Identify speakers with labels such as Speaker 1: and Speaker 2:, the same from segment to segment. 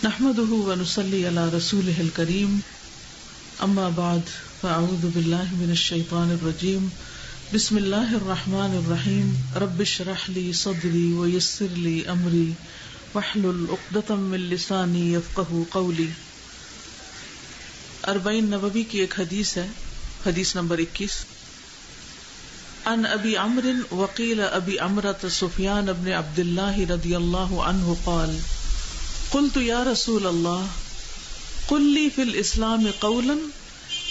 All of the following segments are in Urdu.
Speaker 1: نحمده ونصلي على رسوله الكريم اما بعد فاعوذ بالله من الشيطان الرجيم بسم الله الرحمن الرحيم رب اشرح لي صدري ويسر لي امري واحلل عقدة من لساني يفقهوا قولي. 40 نبوی کی ایک حدیث ہے، حدیث نمبر 21. عن ابی عمرو وقیل ابی عمرة سفیان بن عبد الله رضی اللہ عنہ قال قلت یا رسول اللہ قل لی فی الاسلام قولا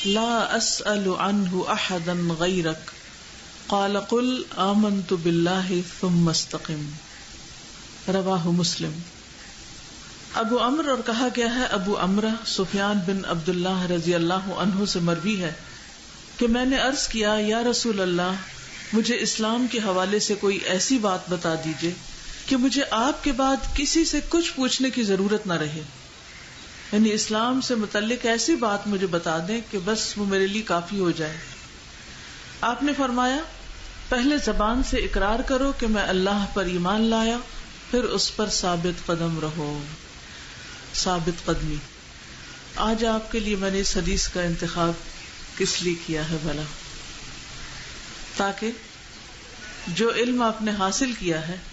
Speaker 1: لا اسأل عنہ احدا غیرک قال قل آمنت باللہ ثم استقم. رواہ مسلم. ابو عمرو اور کہا گیا ہے ابو عمرہ سفیان بن عبد اللہ رضی اللہ عنہ سے مروی ہے کہ میں نے عرض کیا یا رسول اللہ مجھے اسلام کے حوالے سے کوئی ایسی بات بتا دیجئے کہ مجھے آپ کے بعد کسی سے کچھ پوچھنے کی ضرورت نہ رہے، یعنی اسلام سے متعلق ایسی بات مجھے بتا دیں کہ بس وہ میرے لیے کافی ہو جائے. آپ نے فرمایا پہلے زبان سے اقرار کرو کہ میں اللہ پر ایمان لایا، پھر اس پر ثابت قدم رہو. ثابت قدمی. آج آپ کے لیے میں نے اس حدیث کا انتخاب کس لیے کیا ہے بھلا؟ تاکہ جو علم آپ نے حاصل کیا ہے،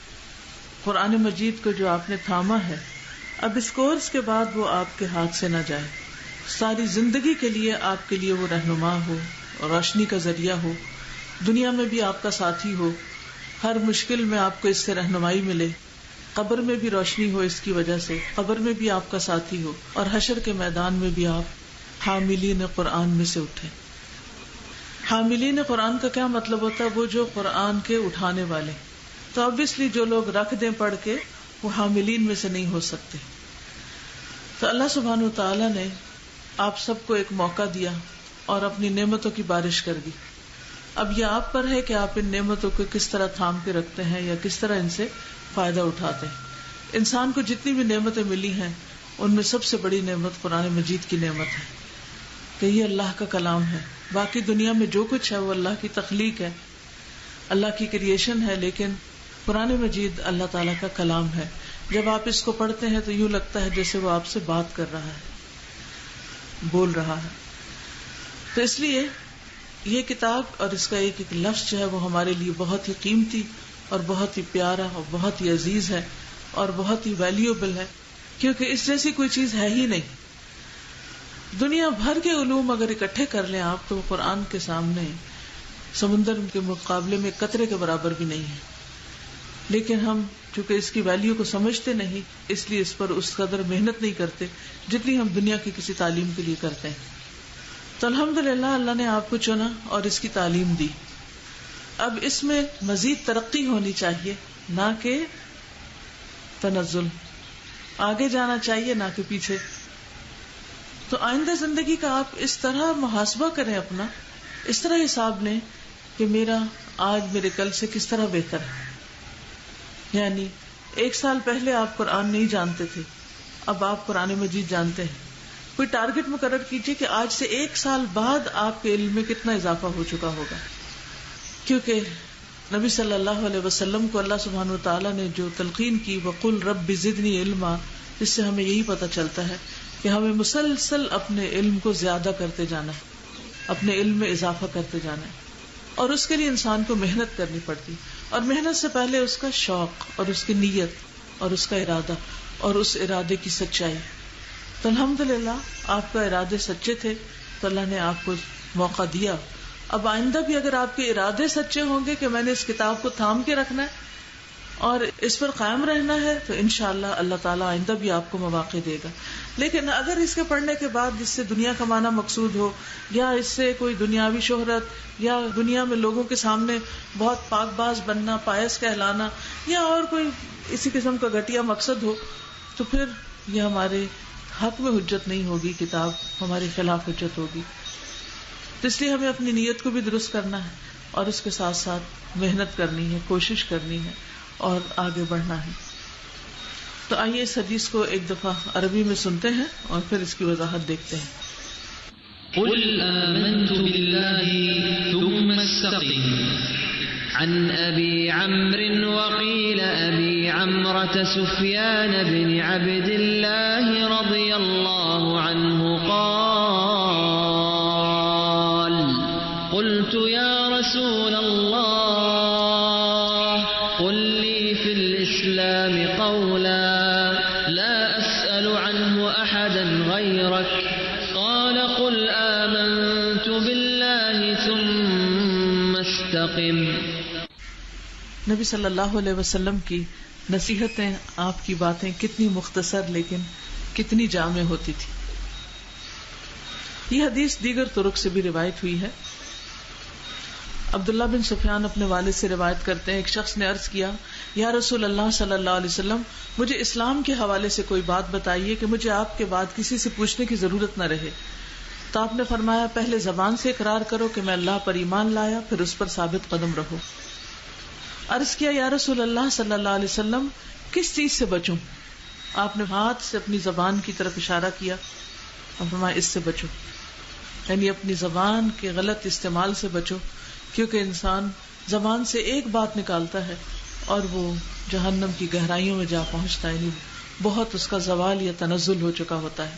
Speaker 1: قرآن مجید کو جو آپ نے تھاما ہے، اب اس کورس کے بعد وہ آپ کے ہاتھ سے نہ جائے، ساری زندگی کے لیے آپ کے لیے وہ رہنما ہو، روشنی کا ذریعہ ہو، دنیا میں بھی آپ کا ساتھی ہو، ہر مشکل میں آپ کو اس سے رہنمائی ملے، قبر میں بھی روشنی ہو اس کی وجہ سے، قبر میں بھی آپ کا ساتھی ہو، اور حشر کے میدان میں بھی آپ حاملین قرآن میں سے اٹھیں. حاملین قرآن کا کیا مطلب ہوتا ہے؟ وہ جو قرآن کے اٹھانے والے. تو obviously جو لوگ رکھ دیں پڑھ کے وہ حاملین میں سے نہیں ہو سکتے. تو اللہ سبحانہ وتعالی نے آپ سب کو ایک موقع دیا اور اپنی نعمتوں کی بارش کر دی. اب یہ آپ پر ہے کہ آپ ان نعمتوں کو کس طرح تھام کے رکھتے ہیں یا کس طرح ان سے فائدہ اٹھاتے ہیں. انسان کو جتنی بھی نعمتیں ملی ہیں ان میں سب سے بڑی نعمت قرآن مجید کی نعمت ہے کہ یہ اللہ کا کلام ہے. باقی دنیا میں جو کچھ ہے وہ اللہ کی تخلیق ہے، اللہ کی کریشن ہے، لیکن قرآن مجید اللہ تعالیٰ کا کلام ہے. جب آپ اس کو پڑھتے ہیں تو یوں لگتا ہے جیسے وہ آپ سے بات کر رہا ہے، بول رہا ہے. تو اس لیے یہ کتاب اور اس کا ایک ایک لفظ جو ہے وہ ہمارے لیے بہت ہی قیمتی اور بہت ہی پیارا اور بہت ہی عزیز ہے اور بہت ہی ویلیوبل ہے، کیونکہ اس جیسی کوئی چیز ہے ہی نہیں. دنیا بھر کے علوم اگر اکٹھے کر لیں آپ تو قرآن کے سامنے سمندر کے مقابلے میں قطرے کے برابر بھی نہیں ہے. لیکن ہم چونکہ اس کی ویلیو کو سمجھتے نہیں، اس لیے اس پر اس قدر محنت نہیں کرتے جتنی ہم دنیا کی کسی تعلیم کے لیے کرتے ہیں. تو الحمدللہ اللہ نے آپ کو چنا اور اس کی تعلیم دی. اب اس میں مزید ترقی ہونی چاہیے، نہ کہ تنزل. آگے جانا چاہیے نہ کہ پیچھے. تو آئندہ زندگی کا آپ اس طرح محاسبہ کریں، اپنا اس طرح حساب لیں کہ میرا آج میرے کل سے کس طرح بہتر ہے. یعنی 1 سال پہلے آپ قرآن نہیں جانتے تھے، اب آپ قرآن مجید جانتے ہیں. کوئی ٹارگٹ مقرر کیجئے کہ آج سے 1 سال بعد آپ کے علم میں کتنا اضافہ ہو چکا ہوگا. کیونکہ نبی صلی اللہ علیہ وسلم کو اللہ سبحانہ وتعالی نے جو تلقین کی وَقُلْ رَبِّ زِدْنِي عِلْمًا، اس سے ہمیں یہی پتہ چلتا ہے کہ ہمیں مسلسل اپنے علم کو زیادہ کرتے جانا ہے، اپنے علم میں اضافہ کرتے جانا ہے، اور اس کے لیے انسان کو محنت کرنی پڑتی. اور محنت سے پہلے اس کا شوق اور اس کی نیت اور اس کا ارادہ اور اس ارادے کی سچائی. تو الحمدللہ آپ کا ارادے سچے تھے تو اللہ نے آپ کو موقع دیا. اب آئندہ بھی اگر آپ کے ارادے سچے ہوں گے کہ میں نے اس کتاب کو تھام کے رکھنا ہے اور اس پر قائم رہنا ہے تو انشاءاللہ اللہ تعالیٰ آئندہ بھی آپ کو مواقع دے گا. لیکن اگر اس کے پڑھنے کے بعد جس سے دنیا کمانا مقصود ہو، یا اس سے کوئی دنیاوی شہرت، یا دنیا میں لوگوں کے سامنے بہت پاک باز بننا، پائس کہلانا، یا اور کوئی اسی قسم کا گھٹیا مقصد ہو، تو پھر یہ ہمارے حق میں حجت نہیں ہوگی، کتاب ہمارے خلاف حجت ہوگی. تو اس لیے ہمیں اپنی نیت کو بھی درست کرنا ہے اور اس کے ساتھ ساتھ محنت کرنی ہے، کوشش کرنی ہے اور آگے بڑھنا ہے. تو آئیے اس حدیث کو ایک دفعہ عربی میں سنتے ہیں اور پھر اس کی وضاحت دیکھتے ہیں.
Speaker 2: قل آمنت بالله ثم استقم. عن ابي عمرو وقيل ابي عمرة سفيان بن عبد الله غيرك قال قل آمنت بالله ثم استقم.
Speaker 1: نبی صلی اللہ علیہ وسلم کی نصیحتیں، آپ کی باتیں کتنی مختصر لیکن کتنی جامع ہوتی تھی. یہ حدیث دیگر طرق سے بھی روایت ہوئی ہے. عبداللہ بن سفیان اپنے والد سے روایت کرتے ہیں، ایک شخص نے عرض کیا، یا رسول اللہ صلی اللہ علیہ وسلم، مجھے اسلام کے حوالے سے کوئی بات بتائیے کہ مجھے آپ کے بعد کسی سے پوچھنے کی ضرورت نہ رہے. تو آپ نے فرمایا، پہلے زبان سے اقرار کرو کہ میں اللہ پر ایمان لایا، پھر اس پر ثابت قدم رہو. عرض کیا، یا رسول اللہ صلی اللہ علیہ وسلم، کس چیز سے بچوں؟ آپ نے ہاتھ سے اپنی زبان کی طرف اشارہ کیا اور فرمایا، اس سے بچو، یعنی اپنی زبان کے غلط استعمال سے بچو، کیونکہ انسان زبان سے ایک بات نکالتا ہے اور وہ جہنم کی گہرائیوں میں جا پہنچتا ہے، یعنی بہت اس کا زوال یا تنزل ہو چکا ہوتا ہے.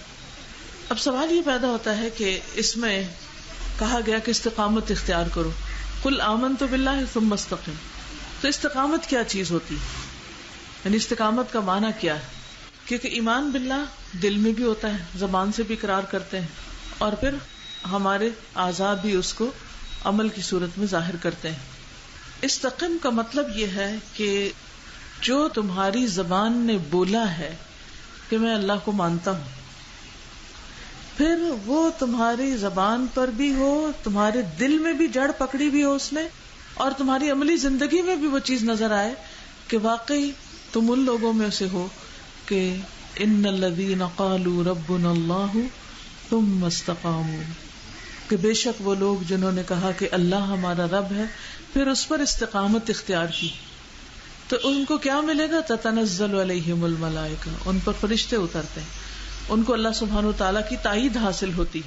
Speaker 1: اب سوال یہ پیدا ہوتا ہے کہ اس میں کہا گیا کہ استقامت اختیار کرو، قل آمنت باللہ ثم استقم. تو استقامت کیا چیز ہوتی ہے، یعنی استقامت کا معنی کیا ہے؟ کیونکہ ایمان باللہ دل میں بھی ہوتا ہے، زبان سے بھی اقرار کرتے ہیں، اور پھر ہمارے اعضاء بھی اس کو عمل کی صورت میں ظاہر کرتے ہیں. استقم کا مطلب یہ ہے کہ جو تمہاری زبان نے بولا ہے کہ میں اللہ کو مانتا ہوں، پھر وہ تمہاری زبان پر بھی ہو، تمہارے دل میں بھی جڑ پکڑی بھی ہو اس نے، اور تمہاری عملی زندگی میں بھی وہ چیز نظر آئے کہ واقعی تم ان لوگوں میں سے ہو کہ ان الذین قالوا ربنا اللہ ثم استقاموا، کہ بے شک وہ لوگ جنہوں نے کہا کہ اللہ ہمارا رب ہے، پھر اس پر استقامت اختیار کی، تو ان کو کیا ملے گا؟ تتنزل علیہم الملائکہ، ان پر فرشتے اترتے ہیں، ان کو اللہ سبحانہ وتعالیٰ کی تائید حاصل ہوتی.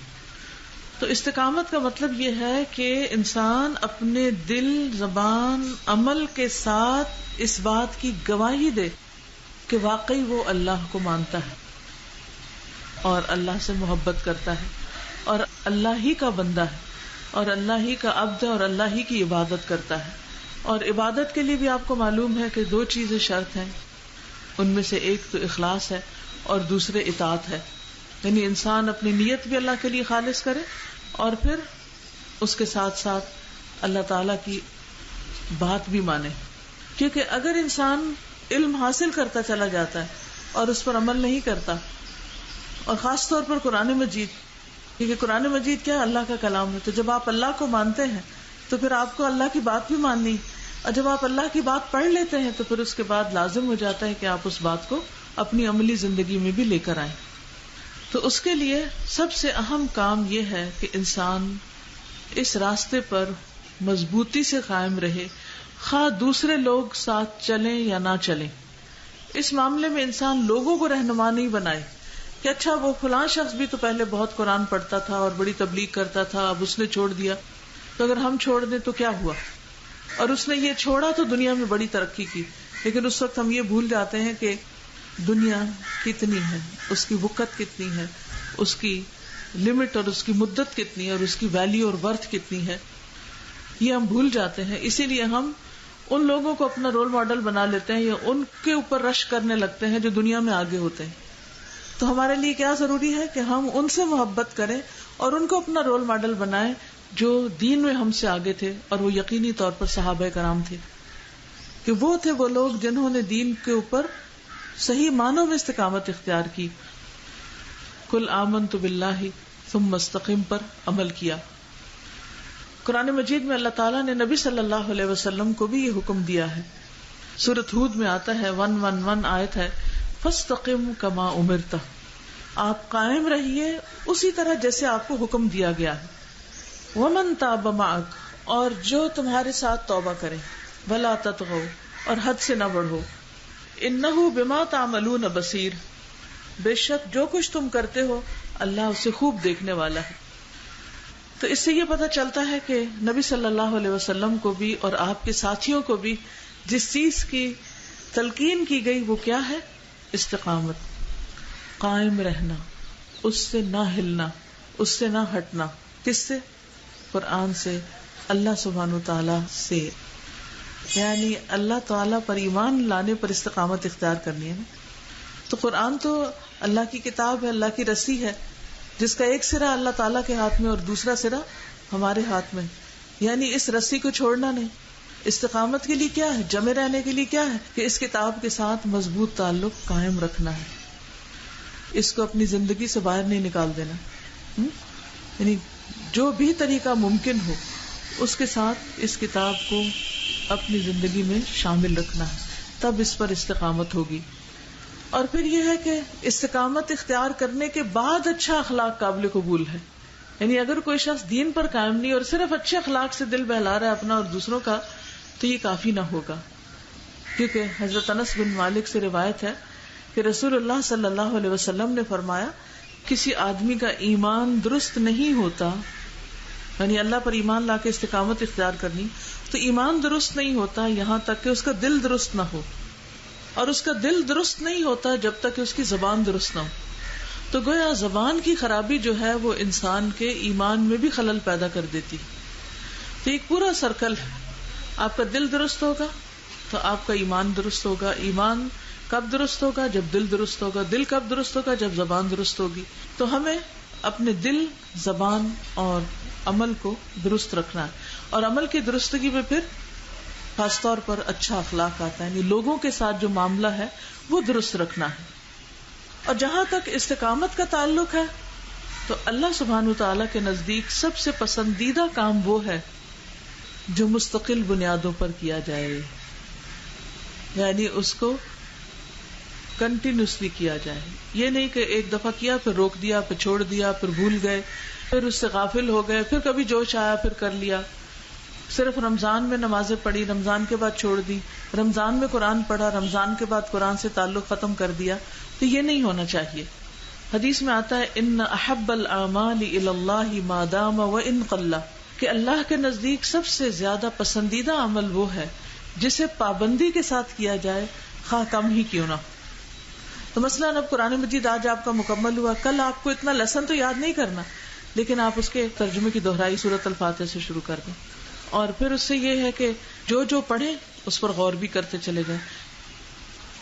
Speaker 1: تو استقامت کا مطلب یہ ہے کہ انسان اپنے دل، زبان، عمل کے ساتھ اس بات کی گواہی دے کہ واقعی وہ اللہ کو مانتا ہے اور اللہ سے محبت کرتا ہے اور اللہ ہی کا بندہ ہے اور اللہ ہی کا عبد ہے اور اللہ ہی کی عبادت کرتا ہے. اور عبادت کے لیے بھی آپ کو معلوم ہے کہ دو چیزیں شرط ہیں، ان میں سے ایک تو اخلاص ہے اور دوسرے اطاعت ہے، یعنی انسان اپنی نیت بھی اللہ کے لیے خالص کرے اور پھر اس کے ساتھ ساتھ اللہ تعالی کی بات بھی مانے. کیونکہ اگر انسان علم حاصل کرتا چلا جاتا ہے اور اس پر عمل نہیں کرتا، اور خاص طور پر قرآن مجید، کیونکہ قرآن مجید کیا ہے؟ اللہ کا کلام ہے. تو جب آپ اللہ کو مانتے ہیں تو پھر آپ کو اللہ کی بات بھی ماننی، اور جب آپ اللہ کی بات پڑھ لیتے ہیں تو پھر اس کے بعد لازم ہو جاتا ہے کہ آپ اس بات کو اپنی عملی زندگی میں بھی لے کر آئیں. تو اس کے لیے سب سے اہم کام یہ ہے کہ انسان اس راستے پر مضبوطی سے قائم رہے، خواہ دوسرے لوگ ساتھ چلیں یا نہ چلیں. اس معاملے میں انسان لوگوں کو رہنما نہیں بنائے کہ اچھا وہ فلاں شخص بھی تو پہلے بہت قرآن پڑھتا تھا اور بڑی تبلیغ کرتا تھا، اب اس نے چھوڑ دیا، تو اگر ہم چھوڑ دیں تو کیا ہوا؟ اور اس نے یہ چھوڑا تو دنیا میں بڑی ترقی کی، لیکن اس وقت ہم یہ بھول جاتے ہیں کہ دنیا کتنی ہے، اس کی وقت کتنی ہے، اس کی لمٹ اور اس کی مدت کتنی ہے اور اس کی ویلیو اور ورتھ کتنی ہے، یہ ہم بھول جاتے ہیں. اسی لیے ہم ان لوگوں کو اپنا رول ماڈل بنا لیتے ہیں یا ان کے اوپر رش کرنے لگتے ہیں جو دنیا میں آگے ہوتے ہیں. تو ہمارے لیے کیا ضروری ہے کہ ہم ان سے محبت کریں اور ان کو اپنا رول ماڈل بنائیں جو دین میں ہم سے آگے تھے، اور وہ یقینی طور پر صحابہ کرام تھے، کہ وہ تھے وہ لوگ جنہوں نے دین کے اوپر صحیح معنوں میں استقامت اختیار کی. قل آمنت باللہ ثم استقم پر عمل کیا. قرآن مجید میں اللہ تعالیٰ نے نبی صلی اللہ علیہ وسلم کو بھی یہ حکم دیا ہے. سورۃ ہود میں آتا ہے 111 آیت ہے، فاستقم کما امرت، آپ قائم رہیے اسی طرح جیسے آپ کو حکم دیا گیا ہے. ومن تاب معک، اور جو تمہارے ساتھ توبہ کرے، ولا تطغوا، اور حد سے نہ بڑھو، انہ بما تعملون بصیر، بے شک جو کچھ تم کرتے ہو اللہ اسے خوب دیکھنے والا ہے. تو اس سے یہ پتہ چلتا ہے کہ نبی صلی اللہ علیہ وسلم کو بھی اور آپ کے ساتھیوں کو بھی جس چیز کی تلقین کی گئی وہ کیا ہے؟ استقامت، قائم رہنا، اس سے نہ ہلنا، اس سے نہ ہٹنا. کس سے؟ قرآن سے، اللہ سبحانہ وتعالی سے، یعنی اللہ تعالی پر ایمان لانے پر استقامت اختیار کرنی ہے. تو قرآن تو اللہ کی کتاب ہے، اللہ کی رسی ہے، جس کا ایک سرا اللہ تعالیٰ کے ہاتھ میں اور دوسرا سرا ہمارے ہاتھ میں. یعنی اس رسی کو چھوڑنا نہیں. استقامت کے لیے کیا ہے؟ جمے رہنے کے لیے کیا ہے؟ کہ اس کتاب کے ساتھ مضبوط تعلق قائم رکھنا ہے، اس کو اپنی زندگی سے باہر نہیں نکال دینا. یعنی جو بھی طریقہ ممکن ہو اس کے ساتھ اس کتاب کو اپنی زندگی میں شامل رکھنا ہے، تب اس پر استقامت ہوگی. اور پھر یہ ہے کہ استقامت اختیار کرنے کے بعد اچھا اخلاق قابل قبول ہے. یعنی اگر کوئی شخص دین پر قائم نہیں اور صرف اچھے اخلاق سے دل بہلا رہا ہے اپنا اور دوسروں کا، تو یہ کافی نہ ہوگا. کیونکہ حضرت انس بن مالک سے روایت ہے کہ رسول اللہ صلی اللہ علیہ وسلم نے فرمایا کسی آدمی کا ایمان درست نہیں ہوتا، یعنی اللہ پر ایمان لا کے استقامت اختیار کرنی، تو ایمان درست نہیں ہوتا یہاں تک کہ اس کا دل درست نہ ہو، اور اس کا دل درست نہیں ہوتا جب تک کہ اس کی زبان درست نہ ہو. تو گویا زبان کی خرابی جو ہے وہ انسان کے ایمان میں بھی خلل پیدا کر دیتی. تو ایک پورا سرکل ہے. آپ کا دل درست ہوگا تو آپ کا ایمان درست ہوگا. ایمان کب درست ہوگا؟ جب دل درست ہوگا. دل کب درست ہوگا؟ جب زبان درست ہوگی. تو ہمیں اپنے دل، زبان اور عمل کو درست رکھنا ہے. اور عمل کی درستگی میں پھر خاص طور پر اچھا اخلاق آتا ہے، یعنی لوگوں کے ساتھ جو معاملہ ہے وہ درست رکھنا ہے. اور جہاں تک استقامت کا تعلق ہے تو اللہ سبحانہ تعالیٰ کے نزدیک سب سے پسندیدہ کام وہ ہے جو مستقل بنیادوں پر کیا جائے، یعنی اس کو کنٹینیوسلی کیا جائے. یہ نہیں کہ ایک دفعہ کیا پھر روک دیا، پھر چھوڑ دیا، پھر بھول گئے، پھر اس سے غافل ہو گئے، پھر کبھی جوش آیا پھر کر لیا. صرف رمضان میں نمازیں پڑھی، رمضان کے بعد چھوڑ دی، رمضان میں قرآن پڑھا، رمضان کے بعد قرآن سے تعلق ختم کر دیا. تو یہ نہیں ہونا چاہیے. حدیث میں آتا ہے ان احب الاعمال الی اللہ ما دام وان قل، کہ اللہ کے نزدیک سب سے زیادہ پسندیدہ عمل وہ ہے جسے پابندی کے ساتھ کیا جائے، خواہ کم ہی کیوں نہ ہو. تو مثلاً اب قرآن مجید آج آپ کا مکمل ہوا، کل آپ کو اتنا لیسن تو یاد نہیں کرنا، لیکن آپ اس کے ترجمے کی دہرائی سورۃ الفاتحہ سے شروع کر دیں، اور پھر اس سے یہ ہے کہ جو پڑھیں اس پر غور بھی کرتے چلے جائیں.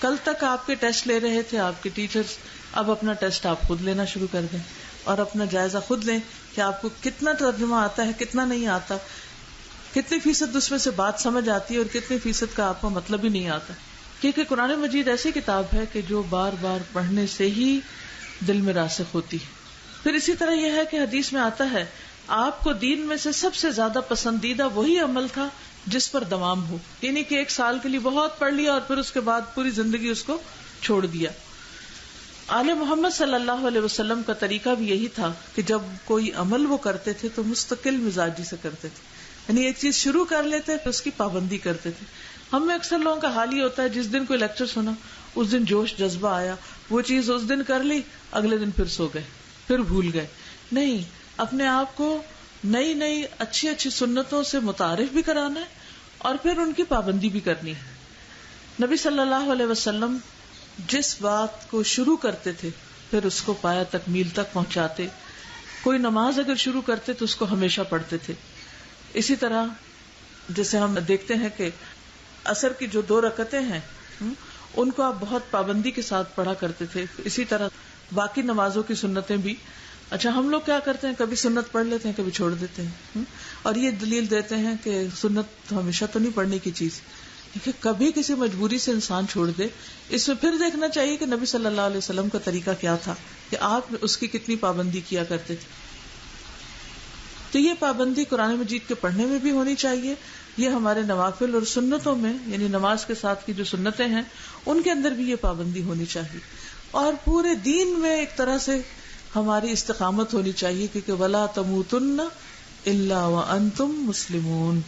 Speaker 1: کل تک آپ کے ٹیسٹ لے رہے تھے آپ کے ٹیچرز، اب اپنا ٹیسٹ آپ خود لینا شروع کر دیں اور اپنا جائزہ خود لیں کہ آپ کو کتنا ترجمہ آتا ہے، کتنا نہیں آتا، کتنی فیصد اس میں سے بات سمجھ آتی ہے اور کتنی فیصد کا آپ کو مطلب ہی نہیں آتا. کیونکہ قرآن مجید ایسی کتاب ہے کہ جو بار بار پڑھنے سے ہی دل میں راسخ ہوتی ہے. پھر اسی طرح یہ ہے کہ حدیث میں آتا ہے آپ کو دین میں سے سب سے زیادہ پسندیدہ وہی عمل تھا جس پر دوام ہو، یعنی کہ ایک سال کے لیے بہت پڑھ لیا اور پھر اس کے بعد پوری زندگی اس کو چھوڑ دیا. آل محمد صلی اللہ علیہ وسلم کا طریقہ بھی یہی تھا کہ جب کوئی عمل وہ کرتے تھے تو مستقل مزاجی سے کرتے تھے، یعنی ایک چیز شروع کر لیتے پھر اس کی پابندی کرتے تھے. ہم میں اکثر لوگوں کا حال یہ ہوتا ہے جس دن کوئی لیکچر سنا اس دن جوش جذبہ آیا، وہ چیز اس دن کر لی، اگلے دن پھر سو گئے، پھر بھول گئے. نہیں، اپنے آپ کو نئی نئی اچھی اچھی سنتوں سے متعارف بھی کرانا ہے اور پھر ان کی پابندی بھی کرنی ہے. نبی صلی اللہ علیہ وسلم جس بات کو شروع کرتے تھے پھر اس کو پایا تکمیل تک پہنچاتے. کوئی نماز اگر شروع کرتے تو اس کو ہمیشہ پڑھتے تھے. اسی طرح جیسے ہم دیکھتے ہیں کہ عصر کی جو 2 رکعتیں ہیں ان کو آپ بہت پابندی کے ساتھ پڑھا کرتے تھے. اسی طرح باقی نمازوں کی سنتیں بھی. اچھا، ہم لوگ کیا کرتے ہیں، کبھی سنت پڑھ لیتے ہیں کبھی چھوڑ دیتے ہیں، اور یہ دلیل دیتے ہیں کہ سنت ہمیشہ تو نہیں پڑھنے کی چیز، کہ کبھی کسی مجبوری سے انسان چھوڑ دے. اس میں پھر دیکھنا چاہیے کہ نبی صلی اللہ علیہ وسلم کا طریقہ کیا تھا، کہ آپ اس کی کتنی پابندی کیا کرتے تھے. تو یہ پابندی قرآن مجید کے پڑھنے میں بھی ہونی چاہیے. یہ ہمارے نوافل اور سنتوں میں، یعنی نماز کے ساتھ کی جو سنتیں ہیں ان کے اندر بھی یہ پابندی ہونی چاہیے. اور پورے دین میں ایک طرح سے ہماری استقامت ہونی چاہیے، کیونکہ وَلَا تَمُوتُنَّ إِلَّا وَأَنْتُمْ مُسْلِمُونَ،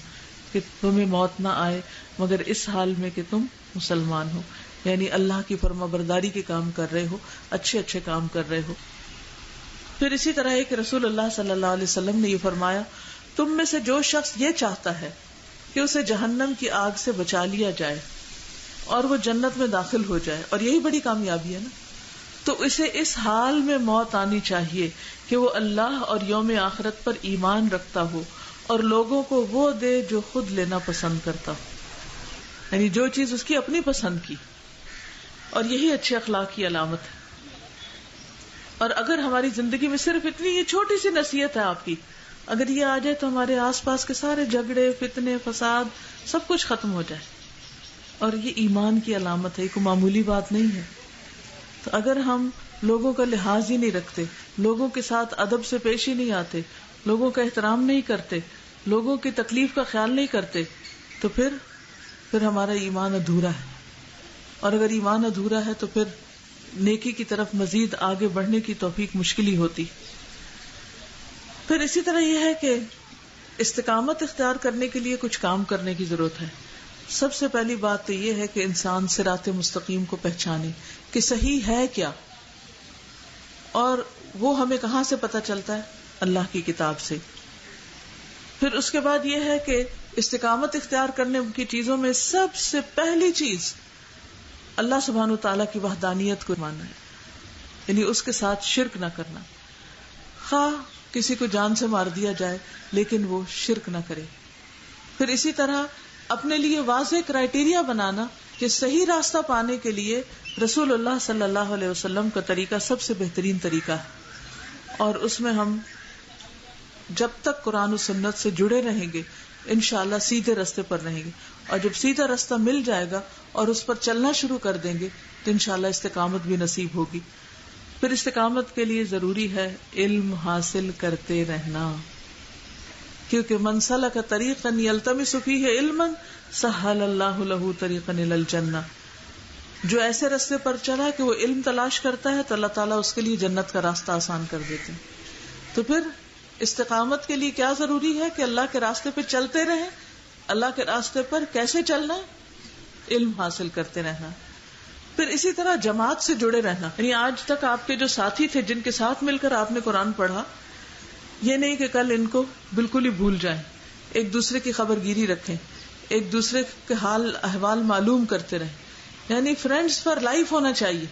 Speaker 1: کہ تمہیں موت نہ آئے مگر اس حال میں کہ تم مسلمان ہو، یعنی اللہ کی فرما برداری کے کام کر رہے ہو، اچھے اچھے کام کر رہے ہو. پھر اسی طرح ہے کہ رسول اللہ صلی اللہ علیہ وسلم نے یہ فرمایا، تم میں سے جو شخص یہ چاہتا ہے کہ اسے جہنم کی آگ سے بچا لیا جائے اور وہ جنت میں داخل ہو جائے، اور یہی بڑی کامیابی ہے نا، تو اسے اس حال میں موت آنی چاہیے کہ وہ اللہ اور یوم آخرت پر ایمان رکھتا ہو اور لوگوں کو وہ دے جو خود لینا پسند کرتا ہو، یعنی جو چیز اس کی اپنی پسند کی. اور یہی اچھے اخلاق کی علامت ہے. اور اگر ہماری زندگی میں صرف اتنی یہ چھوٹی سی نصیحت ہے آپ کی، اگر یہ آ جائے تو ہمارے آس پاس کے سارے جھگڑے، فتنے، فساد سب کچھ ختم ہو جائے. اور یہ ایمان کی علامت ہے، یہ کوئی معمولی بات نہیں ہے. تو اگر ہم لوگوں کا لحاظ ہی نہیں رکھتے، لوگوں کے ساتھ ادب سے پیش ہی نہیں آتے، لوگوں کا احترام نہیں کرتے، لوگوں کی تکلیف کا خیال نہیں کرتے، تو پھر ہمارا ایمان ادھورا ہے. اور اگر ایمان ادھورا ہے تو پھر نیکی کی طرف مزید آگے بڑھنے کی توفیق مشکل ہی ہوتی. پھر اسی طرح یہ ہے کہ استقامت اختیار کرنے کے لیے کچھ کام کرنے کی ضرورت ہے. سب سے پہلی بات تو یہ ہے کہ انسان صراط مستقیم کو پہچانے کہ صحیح ہے کیا، اور وہ ہمیں کہاں سے پتہ چلتا ہے؟ اللہ کی کتاب سے. پھر اس کے بعد یہ ہے کہ استقامت اختیار کرنے کی چیزوں میں سب سے پہلی چیز اللہ سبحانہ وتعالیٰ کی وحدانیت کو ماننا ہے، یعنی اس کے ساتھ شرک نہ کرنا. خواہ کسی کو جان سے مار دیا جائے لیکن وہ شرک نہ کرے. پھر اسی طرح اپنے لیے واضح کرائیٹیریا بنانا کہ صحیح راستہ پانے کے لیے رسول اللہ صلی اللہ علیہ وسلم کا طریقہ سب سے بہترین طریقہ ہے، اور اس میں ہم جب تک قرآن و سنت سے جڑے رہیں گے انشاءاللہ سیدھے راستے پر رہیں گے. اور جب سیدھا راستہ مل جائے گا اور اس پر چلنا شروع کر دیں گے تو انشاءاللہ استقامت بھی نصیب ہوگی. پھر استقامت کے لیے ضروری ہے علم حاصل کرتے رہنا، کیونکہ من سلک طریقا یلتمس فیہ علما سہل اللہ لہ طریقا الی الجنہ. جو ایسے راستے پر چلا کہ وہ علم تلاش کرتا ہے تو اللہ تعالیٰ اس کے لیے جنت کا راستہ آسان کر دیتے ہیں. تو پھر استقامت کے لیے کیا ضروری ہے کہ اللہ کے راستے پہ چلتے رہیں. اللہ کے راستے پر کیسے چلنا ہے؟ علم حاصل کرتے رہنا. پھر اسی طرح جماعت سے جڑے رہنا، یعنی آج تک آپ کے جو ساتھی تھے جن کے ساتھ مل کر آپ نے قرآن پڑھا، یہ نہیں کہ کل ان کو بالکل ہی بھول جائیں. ایک دوسرے کی خبر گیری رکھیں، ایک دوسرے کے حال احوال معلوم کرتے رہیں. یعنی فرینڈز فار لائف ہونا چاہیے.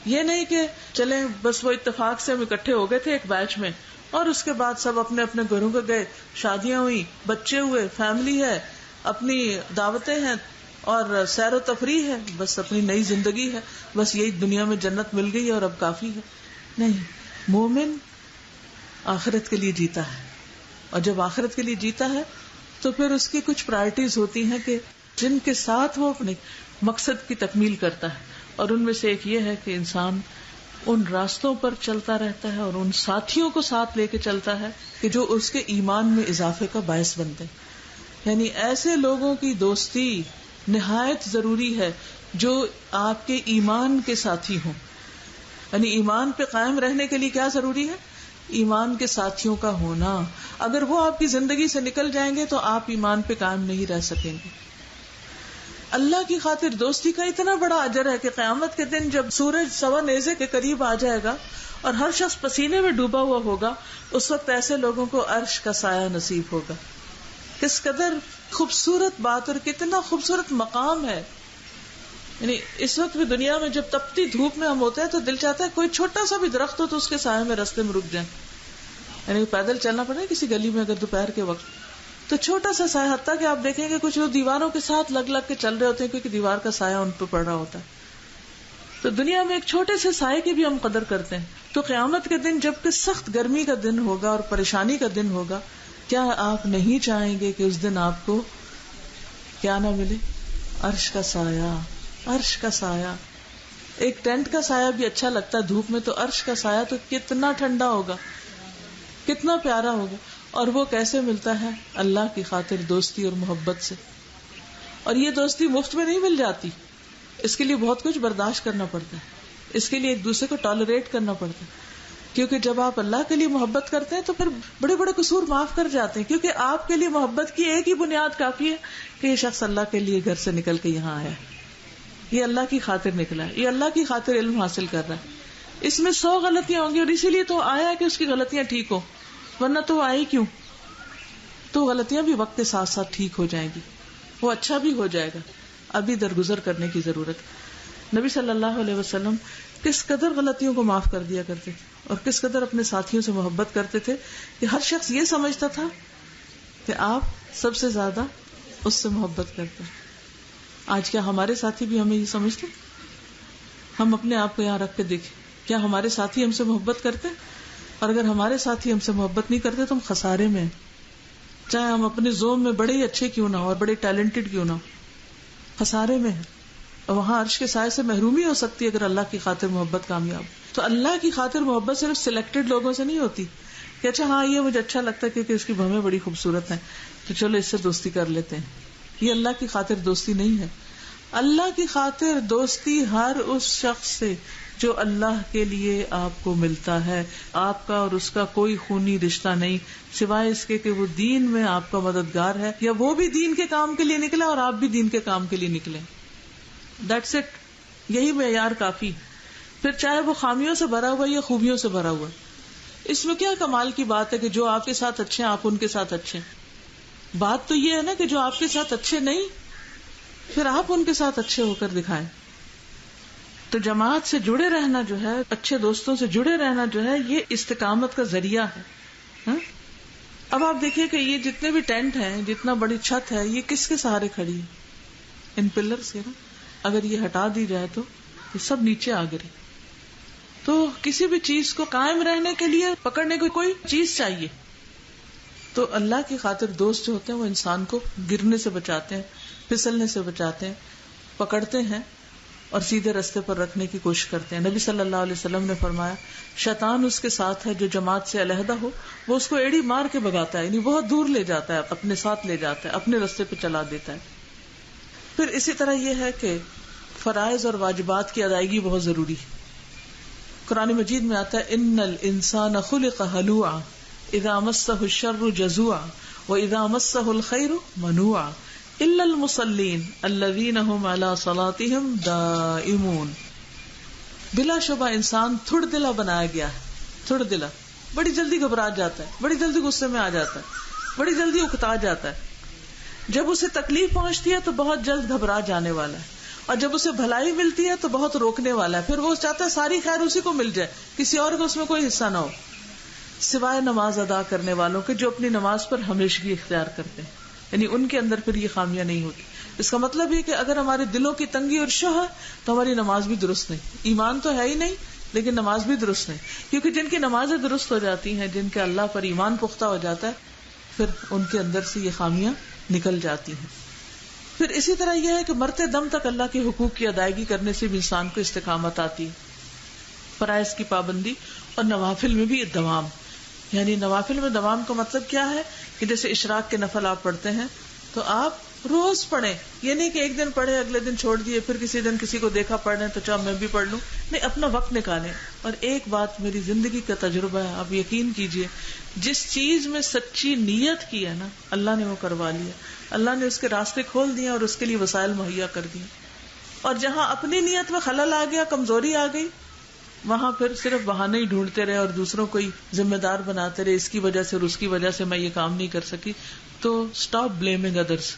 Speaker 1: یہ نہیں کہ چلیں بس وہ اتفاق سے ہم اکٹھے ہو گئے تھے ایک بیچ میں اور اس کے بعد سب اپنے اپنے گھروں کو گئے، شادیاں ہوئی، بچے ہوئے، فیملی ہے، اپنی دعوتیں ہیں اور سیر و تفریح ہے، بس اپنی نئی زندگی ہے، بس یہی دنیا میں جنت مل گئی اور اب کافی ہے. نہیں، مومن آخرت کے لیے جیتا ہے، اور جب آخرت کے لیے جیتا ہے تو پھر اس کی کچھ پرائرٹیز ہوتی ہیں کہ جن کے ساتھ وہ اپنے مقصد کی تکمیل کرتا ہے. اور ان میں سے ایک یہ ہے کہ انسان ان راستوں پر چلتا رہتا ہے اور ان ساتھیوں کو ساتھ لے کے چلتا ہے کہ جو اس کے ایمان میں اضافے کا باعث بنتے ہیں. یعنی ایسے لوگوں کی دوستی نہایت ضروری ہے جو آپ کے ایمان کے ساتھی ہوں. یعنی ایمان پہ قائم رہنے کے لیے کیا ضروری ہے؟ ایمان کے ساتھیوں کا ہونا. اگر وہ آپ کی زندگی سے نکل جائیں گے تو آپ ایمان پہ قائم نہیں رہ سکیں گے. اللہ کی خاطر دوستی کا اتنا بڑا اجر ہے کہ قیامت کے دن جب سورج سوا نیزے کے قریب آ جائے گا اور ہر شخص پسینے میں ڈوبا ہوا ہوگا، اس وقت ایسے لوگوں کو عرش کا سایہ نصیب ہوگا. کس قدر خوبصورت بات اور کتنا خوبصورت مقام ہے. یعنی اس وقت بھی دنیا میں جب تپتی دھوپ میں ہم ہوتے ہیں تو دل چاہتا ہے کوئی چھوٹا سا بھی درخت ہو تو اس کے سائے میں رستے میں رک جائیں. یعنی پیدل چلنا پڑے کسی گلی میں اگر دوپہر کے وقت تو چھوٹا سا سایہ، حتیٰ کہ آپ دیکھیں گے کچھ لوگ دیواروں کے ساتھ لگ لگ کے چل رہے ہوتے ہیں کیونکہ دیوار کا سایہ ان پہ پڑ رہا ہوتا ہے. تو دنیا میں ایک چھوٹے سے سائے کی بھی ہم قدر کرتے ہیں. تو قیامت کے دن جب کہ سخت گرمی کا دن ہوگا اور پریشانی کا دن ہوگا، کیا آپ نہیں چاہیں گے کہ اس دن آپ کو کیا نہ ملے؟ عرش کا سایہ. عرش کا سایہ، ایک ٹینٹ کا سایہ بھی اچھا لگتا ہے دھوپ میں، تو عرش کا سایہ تو کتنا ٹھنڈا ہوگا، کتنا پیارا ہوگا. اور وہ کیسے ملتا ہے؟ اللہ کی خاطر دوستی اور محبت سے. اور یہ دوستی مفت میں نہیں مل جاتی، اس کے لیے بہت کچھ برداشت کرنا پڑتا ہے، اس کے لیے ایک دوسرے کو ٹالریٹ کرنا پڑتا ہے. کیونکہ جب آپ اللہ کے لیے محبت کرتے ہیں تو پھر بڑے بڑے قصور معاف کر جاتے ہیں، کیونکہ آپ کے لیے محبت کی ایک ہی بنیاد کافی ہے کہ یہ شخص اللہ کے لیے گھر سے نکل کے یہاں آیا ہے، یہ اللہ کی خاطر نکلا ہے، یہ اللہ کی خاطر علم حاصل کر رہا ہے. اس میں 100 غلطیاں ہوں گی اور اسی لیے تو آیا ہے کہ اس کی غلطیاں ٹھیک ہوں، ورنہ تو وہ آئی کیوں؟ تو غلطیاں بھی وقت کے ساتھ ساتھ ٹھیک ہو جائیں گی، وہ اچھا بھی ہو جائے گا. ابھی درگزر کرنے کی ضرورت. نبی صلی اللہ علیہ وسلم کس قدر غلطیوں کو معاف کر دیا کرتے تھے اور کس قدر اپنے ساتھیوں سے محبت کرتے تھے کہ ہر شخص یہ سمجھتا تھا کہ آپ سب سے زیادہ اس سے محبت کرتے ہیں. آج کیا ہمارے ساتھی بھی ہمیں یہ سمجھتے؟ ہم اپنے آپ کو یہاں رکھ کے دیکھیں، کیا ہمارے ساتھی ہم سے محبت کرتے؟ اور اگر ہمارے ساتھی ہم سے محبت نہیں کرتے تو ہم خسارے میں ہیں، چاہے ہم اپنے زوم میں بڑے ہی اچھے کیوں نہ ہو اور بڑے ٹیلنٹڈ کیوں نہ ہو، خسارے میں ہیں. اور وہاں عرش کے سائے سے محرومی ہو سکتی ہے اگر اللہ کی خاطر محبت کامیاب. تو اللہ کی خاطر محبت صرف سلیکٹڈ لوگوں سے نہیں ہوتی کہ اچھا ہاں یہ مجھے اچھا لگتا ہے کیونکہ اس کی بھویں بڑی خوبصورت ہیں تو چلو اس سے دوستی کر لیتے ہیں. یہ اللہ کی خاطر دوستی نہیں ہے. اللہ کی خاطر دوستی ہر اس شخص سے جو اللہ کے لیے آپ کو ملتا ہے. آپ کا اور اس کا کوئی خونی رشتہ نہیں سوائے اس کے کہ وہ دین میں آپ کا مددگار ہے یا وہ بھی دین کے کام کے لیے نکلا اور آپ بھی دین کے کام کے لیے نکلے. That's it. یہی معیار کافی. پھر چاہے وہ خامیوں سے بھرا ہوا یا خوبیوں سے بھرا ہوا. اس میں کیا کمال کی بات ہے کہ جو آپ کے ساتھ اچھے ہیں آپ ان کے ساتھ اچھے ہیں. بات تو یہ ہے نا کہ جو آپ کے ساتھ اچھے نہیں پھر آپ ان کے ساتھ اچھے ہو کر دکھائیں. تو جماعت سے جڑے رہنا جو ہے، اچھے دوستوں سے جڑے رہنا جو ہے، یہ استقامت کا ذریعہ ہے. ہاں؟ اب آپ دیکھیے کہ یہ جتنے بھی ٹینٹ ہیں، جتنا بڑی چھت ہے، یہ کس کے سہارے کھڑی ہے؟ ان پلرز کے نا. اگر یہ ہٹا دی جائے تو یہ سب نیچے آ گرے. تو کسی بھی چیز کو قائم رہنے کے لیے پکڑنے کو کوئی چیز چاہیے. تو اللہ کی خاطر دوست جو ہوتے ہیں وہ انسان کو گرنے سے بچاتے ہیں، پھسلنے سے بچاتے ہیں، پکڑتے ہیں اور سیدھے رستے پر رکھنے کی کوشش کرتے ہیں. نبی صلی اللہ علیہ وسلم نے فرمایا شیطان اس کے ساتھ ہے جو جماعت سے علیحدہ ہو، وہ اس کو ایڑی مار کے بھگاتا ہے، یعنی بہت دور لے جاتا ہے، اپنے ساتھ لے جاتا ہے، اپنے رستے پہ چلا دیتا ہے. پھر اسی طرح یہ ہے کہ فرائض اور واجبات کی ادائیگی بہت ضروری ہے. قرآن مجید میں آتا ہے ان الانسان خلق ہلوعا اذا مسہ الشر جزوعا واذا مسہ الخیر منوعا الا المصلین الذین هم علی صلاتهم دائمون. بلا شبہ انسان تھوڑ دلا بنایا گیا ہے. تھوڑ دلا بڑی جلدی گھبرا جاتا ہے، بڑی جلدی غصے میں آ جاتا ہے، بڑی جلدی اکتا جاتا ہے. جب اسے تکلیف پہنچتی ہے تو بہت جلد گھبرا جانے والا ہے، اور جب اسے بھلائی ملتی ہے تو بہت روکنے والا ہے. پھر وہ چاہتا ہے ساری خیر اسی کو مل جائے، کسی اور کو اس میں کوئی حصہ نہ ہو، سوائے نماز ادا کرنے والوں کے جو اپنی نماز پر ہمیشگی اختیار کرتے ہیں. یعنی ان کے اندر پھر یہ خامیاں نہیں ہوتی. اس کا مطلب یہ کہ اگر ہمارے دلوں کی تنگی اور شہ ہے تو ہماری نماز بھی درست نہیں. ایمان تو ہے ہی نہیں لیکن نماز بھی درست نہیں، کیونکہ جن کی نمازیں درست ہو جاتی ہیں، جن کے اللہ پر ایمان پختہ ہو جاتا ہے، پھر ان کے اندر سے یہ خامیاں نکل جاتی ہیں. پھر اسی طرح یہ ہے کہ مرتے دم تک اللہ کے حقوق کی ادائیگی کرنے سے بھی انسان کو استقامت آتی. فرائض کی پابندی اور نوافل میں بھی دوام. یعنی نوافل میں دوام کا مطلب کیا ہے کہ جیسے اشراق کے نفل آپ پڑھتے ہیں تو آپ روز پڑھیں. یہ نہیں کہ ایک دن پڑھے اگلے دن چھوڑ دیے، پھر کسی دن کسی کو دیکھا پڑھ رہے تو چاہو میں بھی پڑھ لوں. نہیں، اپنا وقت نکالیں. اور ایک بات میری زندگی کا تجربہ ہے، آپ یقین کیجئے، جس چیز میں سچی نیت کی ہے نا اللہ نے وہ کروا لیا. اللہ نے اس کے راستے کھول دیے اور اس کے لیے وسائل مہیا کر دیے. اور جہاں اپنی نیت میں خلل آ گیا، کمزوری آ گئی، وہاں پھر صرف بہانے ہی ڈھونڈتے رہے اور دوسروں کو ہی ذمہ دار بناتے رہے، اس کی وجہ سے اور اس کی وجہ سے میں یہ کام نہیں کر سکی. تو اسٹاپ بلیمنگ ادرس.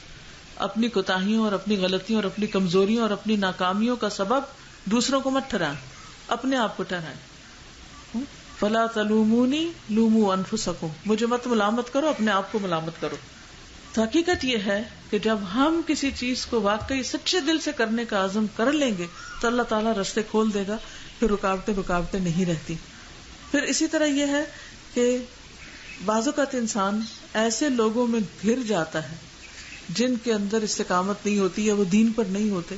Speaker 1: اپنی کوتاہیوں اور اپنی غلطیوں اور اپنی کمزوریوں اور اپنی ناکامیوں کا سبب دوسروں کو مت ٹھہرائیں، اپنے آپ کو ٹھہرائیں. فلا تلومونی لوموا انفسکم، مجھے مت ملامت کرو، اپنے آپ کو ملامت کرو. تو حقیقت یہ ہے کہ جب ہم کسی چیز کو واقعی سچے دل سے کرنے کا عزم کر لیں گے تو اللہ تعالیٰ راستے کھول دے گا، پھر رکاوٹیں نہیں رہتی. پھر اسی طرح یہ ہے کہ بعض اوقات انسان ایسے لوگوں میں گھر جاتا ہے جن کے اندر استقامت نہیں ہوتی یا وہ دین پر نہیں ہوتے.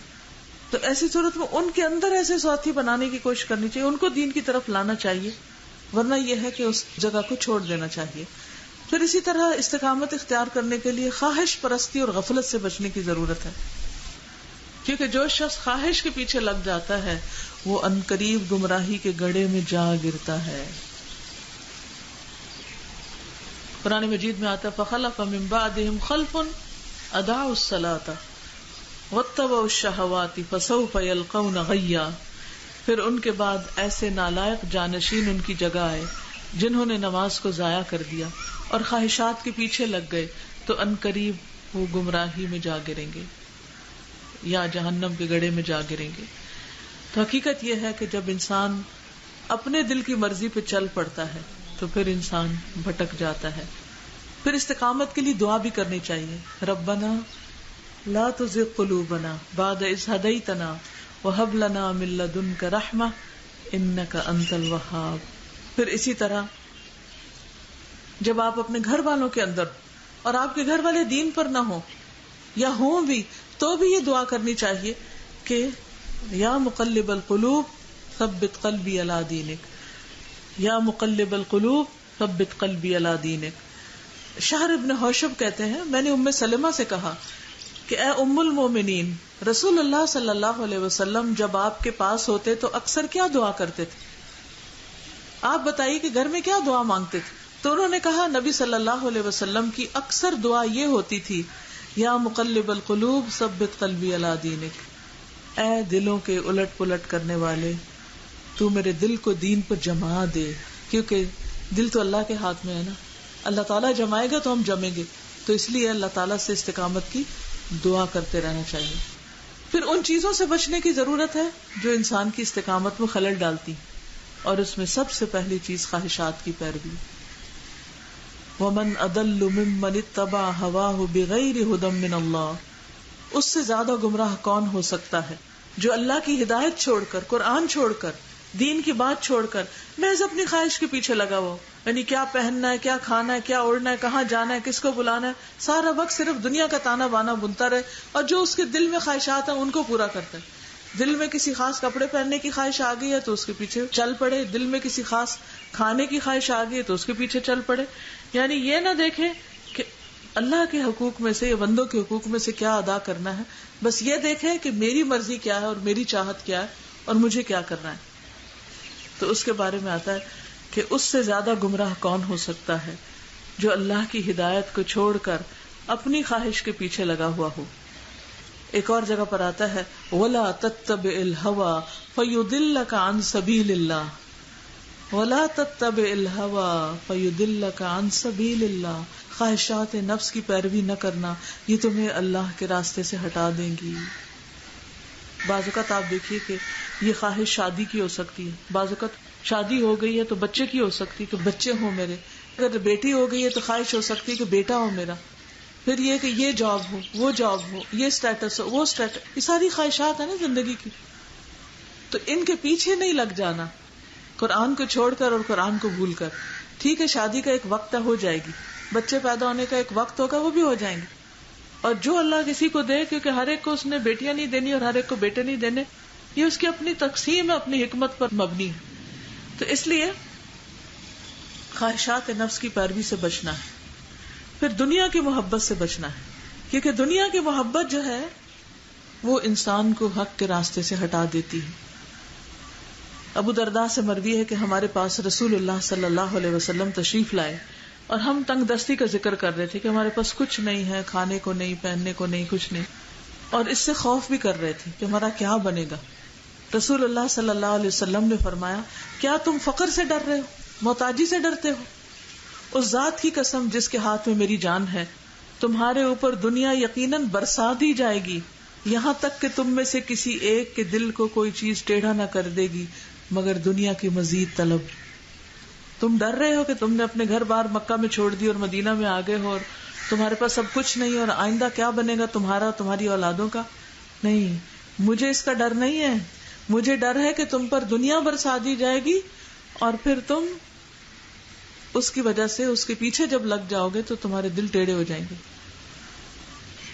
Speaker 1: تو ایسی صورت میں ان کے اندر ایسے ساتھی بنانے کی کوشش کرنی چاہیے، ان کو دین کی طرف لانا چاہیے، ورنہ یہ ہے کہ اس جگہ کو چھوڑ دینا چاہیے. پھر اسی طرح استقامت اختیار کرنے کے لیے خواہش پرستی اور غفلت سے بچنے کی ضرورت ہے، کیونکہ جو شخص خواہش کے پیچھے لگ جاتا ہے وہ عنقریب گمراہی کے گڑھے میں جا گرتا ہے. قرآن مجید میں آتا ہے فخلف من بعدهم خلف اضاعوا الصلاة واتبعوا الشہوات فسوف یلقون غیا. پھر ان کے بعد ایسے نالائق جانشین ان کی جگہ آئے جنہوں نے نماز کو ضائع کر دیا اور خواہشات کے پیچھے لگ گئے تو عنقریب وہ گمراہی میں جا گریں گے یا جہنم کے گڑھے میں جا گریں گے. تو حقیقت یہ ہے کہ جب انسان اپنے دل کی مرضی پہ چل پڑتا ہے تو پھر انسان بھٹک جاتا ہے. پھر استقامت کے لیے دعا بھی کرنی چاہیے. ربنا لا تزغ قلوبنا بعد اذ ہدیتنا وَهَبْ لَنَا مِن لَّدُنكَ رَحْمَةً إِنَّكَ أَنتَ الْوَهَّابُ۔ پھر اسی طرح جب آپ اپنے گھر والوں کے اندر اور آپ کے گھر والے دین پر نہ ہوں یا ہوں بھی تو بھی یہ دعا کرنی چاہیے کہ یا مقلب القلوب ثبت قلبی علی دینک، یا مقلب القلوب ثبت قلبی علی دینک۔ شہر ابن حوشب کہتے ہیں میں نے ام سلمہ سے کہا کہ اے ام المومنین، رسول اللہ صلی اللہ علیہ وسلم جب آپ کے پاس ہوتے تو اکثر کیا دعا کرتے تھے؟ آپ بتائیے کہ گھر میں کیا دعا مانگتے تھے؟ تو انہوں نے کہا نبی صلی اللہ علیہ وسلم کی اکثر دعا یہ ہوتی تھی یا مقلب القلوب ثبت قلبی علی دینک، اے دلوں کے الٹ پلٹ کرنے والے تو میرے دل کو دین پر جما دے، کیونکہ دل تو اللہ کے ہاتھ میں ہے نا، اللہ تعالیٰ جمائے گا تو ہم جمیں گے، تو اس لیے اللہ تعالیٰ سے استقامت کی دعا کرتے رہنا چاہیے۔ پھر ان چیزوں سے بچنے کی ضرورت ہے جو انسان کی استقامت میں خلل ڈالتی، اور اس میں سب سے پہلی چیز خواہشات کی پیروی۔ وَمَنْ أَضَلُّ مِمَّنِ اتَّبَعَ هَوَاهُ بِغَيْرِ هُدًى مِّنَ اللَّهِ، اس سے زیادہ گمراہ کون ہو سکتا ہے جو اللہ کی ہدایت چھوڑ کر، قرآن چھوڑ کر، دین کی بات چھوڑ کر محض اپنی خواہش کے پیچھے لگا ہو، یعنی کیا پہننا ہے، کیا کھانا ہے، کیا اوڑھنا ہے، کہاں جانا ہے، کس کو بلانا ہے، سارا وقت صرف دنیا کا تانا بانا بنتا رہے، اور جو اس کے دل میں خواہشات ہیں ان کو پورا کرتا ہے۔ دل میں کسی خاص کپڑے پہننے کی خواہش آ گئی ہے تو اس کے پیچھے چل پڑے، دل میں کسی خاص کھانے کی خواہش آ گئی ہے تو اس کے پیچھے چل پڑے، یعنی یہ نہ دیکھیں کہ اللہ کے حقوق میں سے یا بندوں کے حقوق میں سے کیا ادا کرنا ہے، بس یہ دیکھیں کہ میری مرضی کیا ہے اور میری چاہت کیا ہے اور مجھے کیا کرنا ہے۔ تو اس کے بارے میں آتا ہے کہ اس سے زیادہ گمراہ کون ہو سکتا ہے جو اللہ کی ہدایت کو چھوڑ کر اپنی خواہش کے پیچھے لگا ہوا ہو۔ ایک اور جگہ پر آتا ہے وَلَا تَتَّبِعِ الْهَوَى فَيُضِلَّكَ عَن سَبِيلِ اللَّهِ، وَلَا تَتَّبِعِ الْهَوَى فَيُضِلَّكَ عَن سَبِيلِ اللَّهِ، خواہشات نفس کی پیروی نہ کرنا، یہ تمہیں اللہ کے راستے سے ہٹا دیں گی۔ بعض اوقات آپ دیکھیے کہ یہ خواہش شادی کی ہو سکتی ہے، بعض اوقات شادی ہو گئی ہے تو بچے کی ہو سکتی ہے کہ بچے ہوں میرے، اگر بیٹی ہو گئی ہے تو خواہش ہو سکتی ہے کہ بیٹا ہو میرا، پھر یہ کہ یہ جاب ہو، وہ جاب ہو، یہ سٹیٹس ہو، وہ سٹیٹس، یہ ساری خواہشات ہیں نا زندگی کی، تو ان کے پیچھے نہیں لگ جانا قرآن کو چھوڑ کر اور قرآن کو بھول کر۔ ٹھیک ہے شادی کا ایک وقت ہو جائے گی، بچے پیدا ہونے کا ایک وقت ہوگا، وہ بھی ہو جائیں گے، اور جو اللہ کسی کو دے، کیونکہ ہر ایک کو اس نے بیٹیاں نہیں دینی اور ہر ایک کو بیٹے نہیں دینے، یہ اس کی اپنی تقسیم ہے، اپنی حکمت پر مبنی ہے۔ تو اس لیے خواہشات نفس کی پیروی سے بچنا ہے، پھر دنیا کی محبت سے بچنا ہے، کیونکہ دنیا کی محبت جو ہے وہ انسان کو حق کے راستے سے ہٹا دیتی ہے۔ ابو درداء سے مروی ہے کہ ہمارے پاس رسول اللہ صلی اللہ علیہ وسلم تشریف لائے اور ہم تنگ دستی کا ذکر کر رہے تھے کہ ہمارے پاس کچھ نہیں ہے، کھانے کو نہیں، پہننے کو نہیں، کچھ نہیں، اور اس سے خوف بھی کر رہے تھے کہ ہمارا کیا بنے گا۔ رسول اللہ صلی اللہ علیہ وسلم نے فرمایا کیا تم فقر سے ڈر رہے ہو، محتاجی سے ڈرتے ہو؟ اس ذات کی قسم جس کے ہاتھ میں میری جان ہے، تمہارے اوپر دنیا یقیناً برسا دی جائے گی، یہاں تک کہ تم میں سے کسی ایک کے دل کو کوئی چیز ٹیڑھا نہ کر دے گی مگر دنیا کی مزید طلب۔ تم ڈر رہے ہو کہ تم نے اپنے گھر بار مکہ میں چھوڑ دی اور مدینہ میں آ گئے ہو اور تمہارے پاس سب کچھ نہیں اور آئندہ کیا بنے گا تمہارا، تمہاری اولادوں کا؟ نہیں، مجھے اس کا ڈر نہیں ہے، مجھے ڈر ہے کہ تم پر دنیا برسا دی جائے گی اور پھر تم اس کی وجہ سے اس کے پیچھے جب لگ جاؤ گے تو تمہارے دل ٹیڑھے ہو جائیں گے۔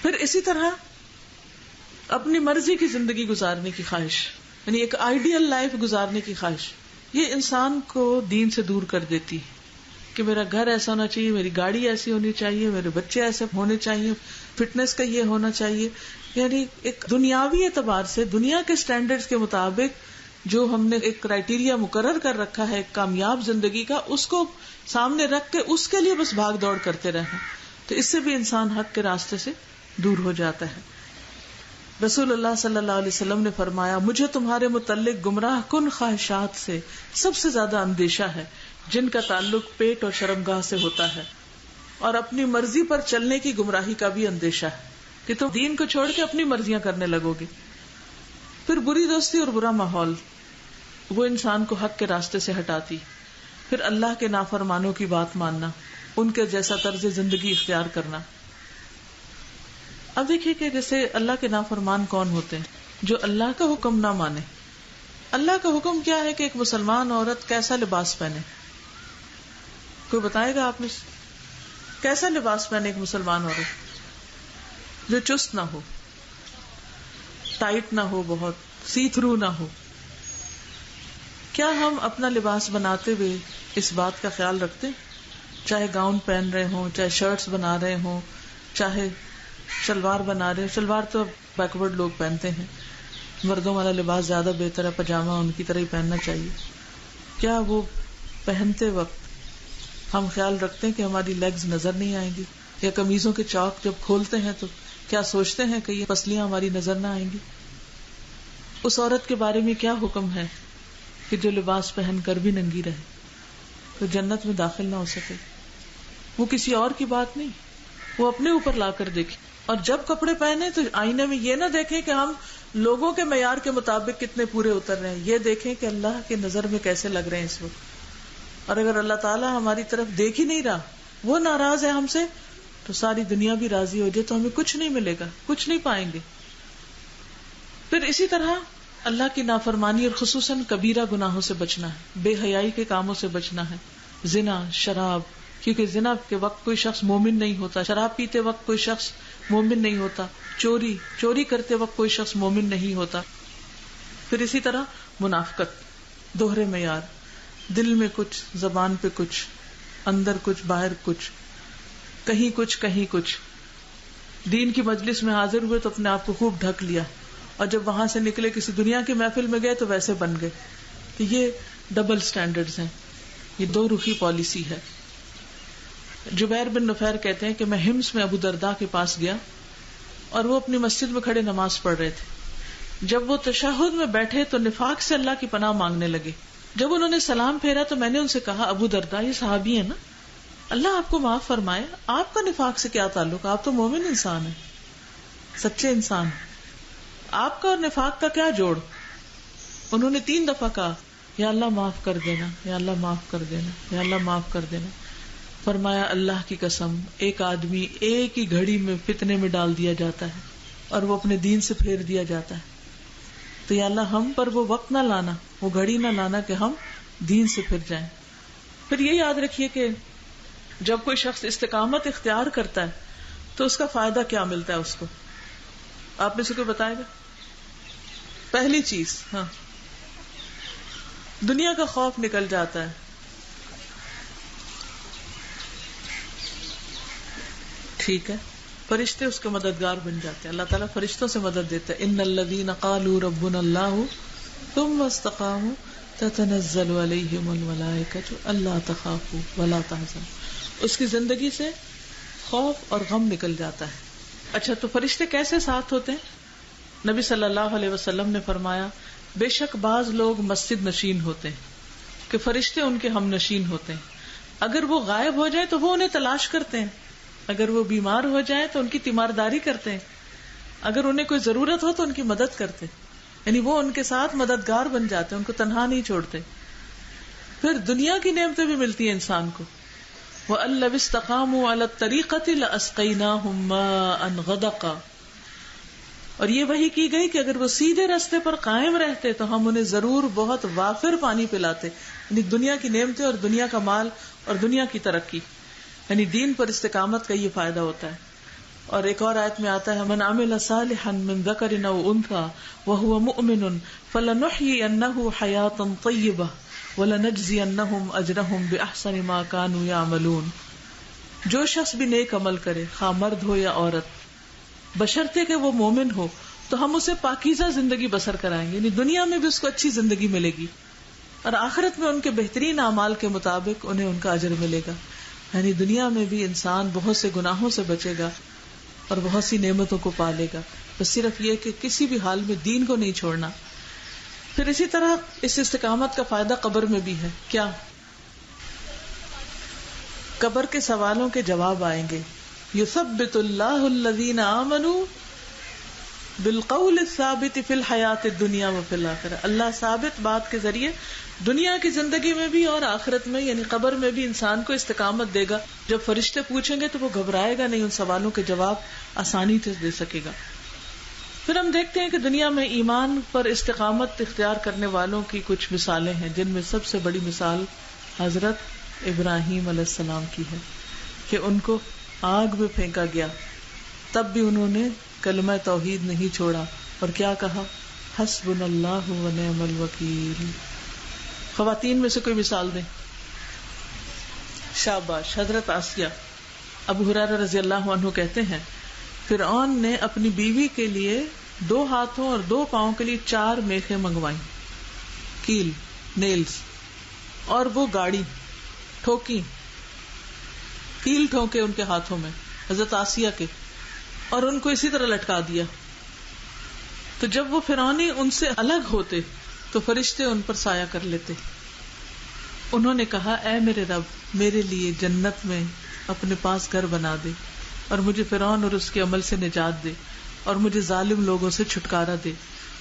Speaker 1: پھر اسی طرح اپنی مرضی کی زندگی گزارنے کی خواہش، یعنی ایک آئیڈیل لائف گزارنے کی خواہش، یہ انسان کو دین سے دور کر دیتی ہے کہ میرا گھر ایسا ہونا چاہیے، میری گاڑی ایسی ہونی چاہیے، میرے بچے ایسے ہونے چاہیے، فٹنس کا یہ ہونا چاہیے، یعنی ایک دنیاوی اعتبار سے دنیا کے سٹینڈرڈز کے مطابق جو ہم نے ایک کرائیٹیریا مقرر کر رکھا ہے ایک کامیاب زندگی کا، اس کو سامنے رکھ کے اس کے لیے بس بھاگ دوڑ کرتے رہنا، تو اس سے بھی انسان حق کے راستے سے دور ہو جاتا ہے۔ رسول اللہ صلی اللہ علیہ وسلم نے فرمایا مجھے تمہارے متعلق گمراہ کن خواہشات سے سب سے زیادہ اندیشہ ہے جن کا تعلق پیٹ اور شرمگاہ سے ہوتا ہے، اور اپنی مرضی پر چلنے کی گمراہی کا بھی اندیشہ ہے کہ تم دین کو چھوڑ کے اپنی مرضیاں کرنے لگو گے۔ پھر بری دوستی اور برا ماحول وہ انسان کو حق کے راستے سے ہٹاتی، پھر اللہ کے نافرمانوں کی بات ماننا، ان کے جیسا طرز زندگی اختیار کرنا۔ اب دیکھیے کہ جیسے اللہ کے نافرمان کون ہوتے ہیں، جو اللہ کا حکم نہ مانے. اللہ کا حکم کیا ہے کہ ایک مسلمان عورت کیسا لباس پہنے؟ کوئی بتائے گا آپ نے کیسا لباس پہنے ایک مسلمان عورت؟ جو چست نہ ہو، ٹائٹ نہ ہو، بہت سی تھرو نہ ہو. کیا ہم اپنا لباس بناتے ہوئے اس بات کا خیال رکھتے ہیں؟ چاہے گاؤن پہن رہے ہوں، چاہے شرٹس بنا رہے ہوں، چاہے شلوار بنا رہے ہیں. شلوار تو بیکورڈ لوگ پہنتے ہیں، مردوں والا لباس زیادہ بہتر ہے، پاجامہ ان کی طرح ہی پہننا چاہیے. کیا وہ پہنتے وقت ہم خیال رکھتے ہیں کہ ہماری لیگز نظر نہیں آئیں گی؟ یا قمیضوں کے چاک جب کھولتے ہیں تو کیا سوچتے ہیں کہ یہ پسلیاں ہماری نظر نہ آئیں گی؟ اس عورت کے بارے میں کیا حکم ہے کہ جو لباس پہن کر بھی ننگی رہے تو جنت میں داخل نہ ہو سکے؟ وہ کسی اور کی بات نہیں، وہ اپنے اوپر لا کر دیکھے. اور جب کپڑے پہنے تو آئینے میں یہ نہ دیکھیں کہ ہم لوگوں کے معیار کے مطابق کتنے پورے اتر رہے ہیں، یہ دیکھیں کہ اللہ کی نظر میں کیسے لگ رہے ہیں اس وقت. اور اگر اللہ تعالیٰ ہماری طرف دیکھ ہی نہیں رہا، وہ ناراض ہے ہم سے، تو ساری دنیا بھی راضی ہو جائے تو ہمیں کچھ نہیں ملے گا، کچھ نہیں پائیں گے. پھر اسی طرح اللہ کی نافرمانی اور خصوصاً کبیرہ گناہوں سے بچنا ہے، بے حیائی کے کاموں سے بچنا ہے. زنا، شراب، کیونکہ زنا کے وقت کوئی شخص مومن نہیں ہوتا، شراب پیتے وقت کوئی شخص مومن نہیں ہوتا، چوری کرتے وقت کوئی شخص مومن نہیں ہوتا. پھر اسی طرح منافقت، دوہرے معیار، دل میں کچھ، زبان پہ کچھ، اندر کچھ، باہر کچھ، کہیں کچھ کہیں کچھ. دین کی مجلس میں حاضر ہوئے تو اپنے آپ کو خوب ڈھک لیا، اور جب وہاں سے نکلے کسی دنیا کی محفل میں گئے تو ویسے بن گئے. کہ یہ ڈبل سٹینڈرڈز ہیں، یہ دو رخی پالیسی ہے. جبیر بن نفیر کہتے ہیں کہ میں ہمس میں ابو درداء کے پاس گیا اور وہ اپنی مسجد میں کھڑے نماز پڑھ رہے تھے. جب وہ تشہد میں بیٹھے تو نفاق سے اللہ کی پناہ مانگنے لگے. جب انہوں نے سلام پھیرا تو میں نے ان سے کہا، ابو درداء یہ صحابی ہیں نا، اللہ آپ کو معاف فرمائے، آپ کا نفاق سے کیا تعلق؟ آپ تو مومن انسان ہیں، سچے انسان، آپ کا اور نفاق کا کیا جوڑ؟ انہوں نے 3 دفعہ کہا، یا اللہ معاف کر دینا، یا اللہ معاف کر دینا، یا اللہ معاف کر دینا. فرمایا اللہ کی قسم، ایک آدمی ایک ہی گھڑی میں فتنے میں ڈال دیا جاتا ہے اور وہ اپنے دین سے پھیر دیا جاتا ہے. تو یا اللہ ہم پر وہ وقت نہ لانا، وہ گھڑی نہ لانا کہ ہم دین سے پھر جائیں. پھر یہ یاد رکھیے کہ جب کوئی شخص استقامت اختیار کرتا ہے تو اس کا فائدہ کیا ملتا ہے اس کو؟ آپ میں سے کوئی بتائے گا؟ پہلی چیز، ہاں، دنیا کا خوف نکل جاتا ہے. ٹھیک ہے، فرشتے اس کے مددگار بن جاتے ہیں. اللہ تعالیٰ فرشتوں سے مدد دیتا ہے. ان الذین قالوا ربنا اللہ ثم استقاموا تتنزل علیہم الملائکۃ الا تخافوا ولا تحزنوا. اس کی زندگی سے خوف اور غم نکل جاتا ہے. اچھا، تو فرشتے کیسے ساتھ ہوتے ہیں؟ نبی صلی اللہ علیہ وسلم نے فرمایا، بے شک بعض لوگ مسجد نشین ہوتے ہیں کہ فرشتے ان کے ہم نشین ہوتے ہیں. اگر وہ غائب ہو جائیں تو وہ انہیں تلاش کرتے ہیں، اگر وہ بیمار ہو جائیں تو ان کی تیمارداری کرتے ہیں، اگر انہیں کوئی ضرورت ہو تو ان کی مدد کرتے ہیں. یعنی وہ ان کے ساتھ مددگار بن جاتے ہیں، ان کو تنہا نہیں چھوڑتے. پھر دنیا کی نعمتیں بھی ملتی ہیں انسان کو. وَأَن لَوِ اسْتَقَامُوا عَلَى الطَّرِيقَةِ لَأَسْقَيْنَاهُم مَاءً غَدَقًا. اور یہ وحی کی گئی کہ اگر وہ سیدھے راستے پر قائم رہتے تو ہم انہیں ضرور بہت وافر پانی پلاتے. یعنی دنیا کی نعمتیں اور دنیا کا مال اور دنیا کی ترقی، یعنی دین پر استقامت کا یہ فائدہ ہوتا ہے. اور ایک اور آیت میں آتا ہے، من عمل صالحا من ذکر او انثى وهو مؤمن فلنحيينه حیاتا طیبہ ولنجزینہم اجرہم باحسن ما كانوا يعملون. جو شخص بھی نیک عمل کرے، خواہ مرد ہو یا عورت، بشرطے کہ وہ مومن ہو، تو ہم اسے پاکیزہ زندگی بسر کرائیں گے. یعنی دنیا میں بھی اس کو اچھی زندگی ملے گی اور آخرت میں ان کے بہترین اعمال کے مطابق انہیں ان کا اجر ملے گا. یعنی دنیا میں بھی انسان بہت سے گناہوں سے بچے گا اور بہت سی نعمتوں کو پالے گا، بس صرف یہ کہ کسی بھی حال میں دین کو نہیں چھوڑنا. پھر اسی طرح اس استقامت کا فائدہ قبر میں بھی ہے. کیا؟ قبر کے سوالوں کے جواب آئیں گے. یثبت اللہ الذین آمنوا بالقول الثابت فی الحیات الدنیا وفی الآخرہ. اللہ ثابت بات کے ذریعے دنیا کی زندگی میں بھی اور آخرت میں یعنی قبر میں بھی انسان کو استقامت دے گا. جب فرشتے پوچھیں گے تو وہ گھبرائے گا نہیں، ان سوالوں کے جواب آسانی سے دے سکے گا. پھر ہم دیکھتے ہیں کہ دنیا میں ایمان پر استقامت اختیار کرنے والوں کی کچھ مثالیں ہیں، جن میں سب سے بڑی مثال حضرت ابراہیم علیہ السلام کی ہے کہ ان کو آگ میں پھینکا گیا، تب بھی انہوں نے کلمہ توحید نہیں چھوڑا، اور کیا کہا؟ حسبنا اللہ و نعم الوکیل۔ خواتین میں سے کوئی مثال دیں؟ شاباش، حضرت آسیہ۔ ابو ہریرہ رضی اللہ عنہ کہتے ہیں فرعون نے اپنی بیوی کے لیے 2 ہاتھوں اور 2 پاؤں کے لیے 4 میخیں منگوائیں، کیل، نیلز، اور وہ گاڑی ٹھوکی، کیل ٹھوکے ان کے ہاتھوں میں، حضرت آسیہ کے، اور ان کو اسی طرح لٹکا دیا۔ تو جب وہ فرعونی ان سے الگ ہوتے تو فرشتے ان پر سایہ کر لیتے۔ انہوں نے کہا اے میرے رب، میرے لیے جنت میں اپنے پاس گھر بنا دے، اور مجھے فرعون اور اس کے عمل سے نجات دے، اور مجھے ظالم لوگوں سے چھٹکارا دے۔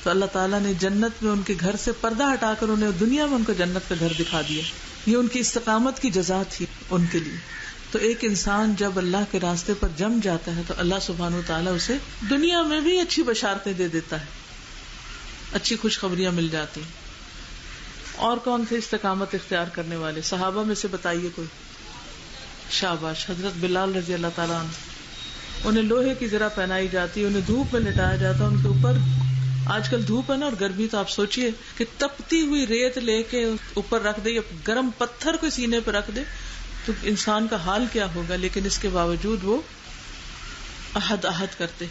Speaker 1: تو اللہ تعالیٰ نے جنت میں ان کے گھر سے پردہ ہٹا کر انہیں دنیا میں ان کو جنت کا گھر دکھا دیا۔ یہ ان کی استقامت کی جزا تھی ان کے لیے۔ تو ایک انسان جب اللہ کے راستے پر جم جاتا ہے تو اللہ سبحانہ وتعالیٰ اسے دنیا میں بھی اچھی بشارتیں دے دیتا ہے، اچھی خوشخبریاں مل جاتی ہیں۔ اور کون تھے استقامت اختیار کرنے والے؟ صحابہ میں سے بتائیے کوئی۔ شاباش، حضرت بلال رضی اللہ تعالیٰ عنہ، انہیں لوہے کی زرہ پہنائی جاتی، انہیں دھوپ میں لٹایا جاتا، ان کے اوپر آج کل دھوپ ہے نا اور گرمی، تو آپ سوچئے کہ تپتی ہوئی ریت لے کے اوپر رکھ دے یا گرم پتھر کو سینے پہ رکھ دے تو انسان کا حال کیا ہوگا، لیکن اس کے باوجود وہ عہد کرتے۔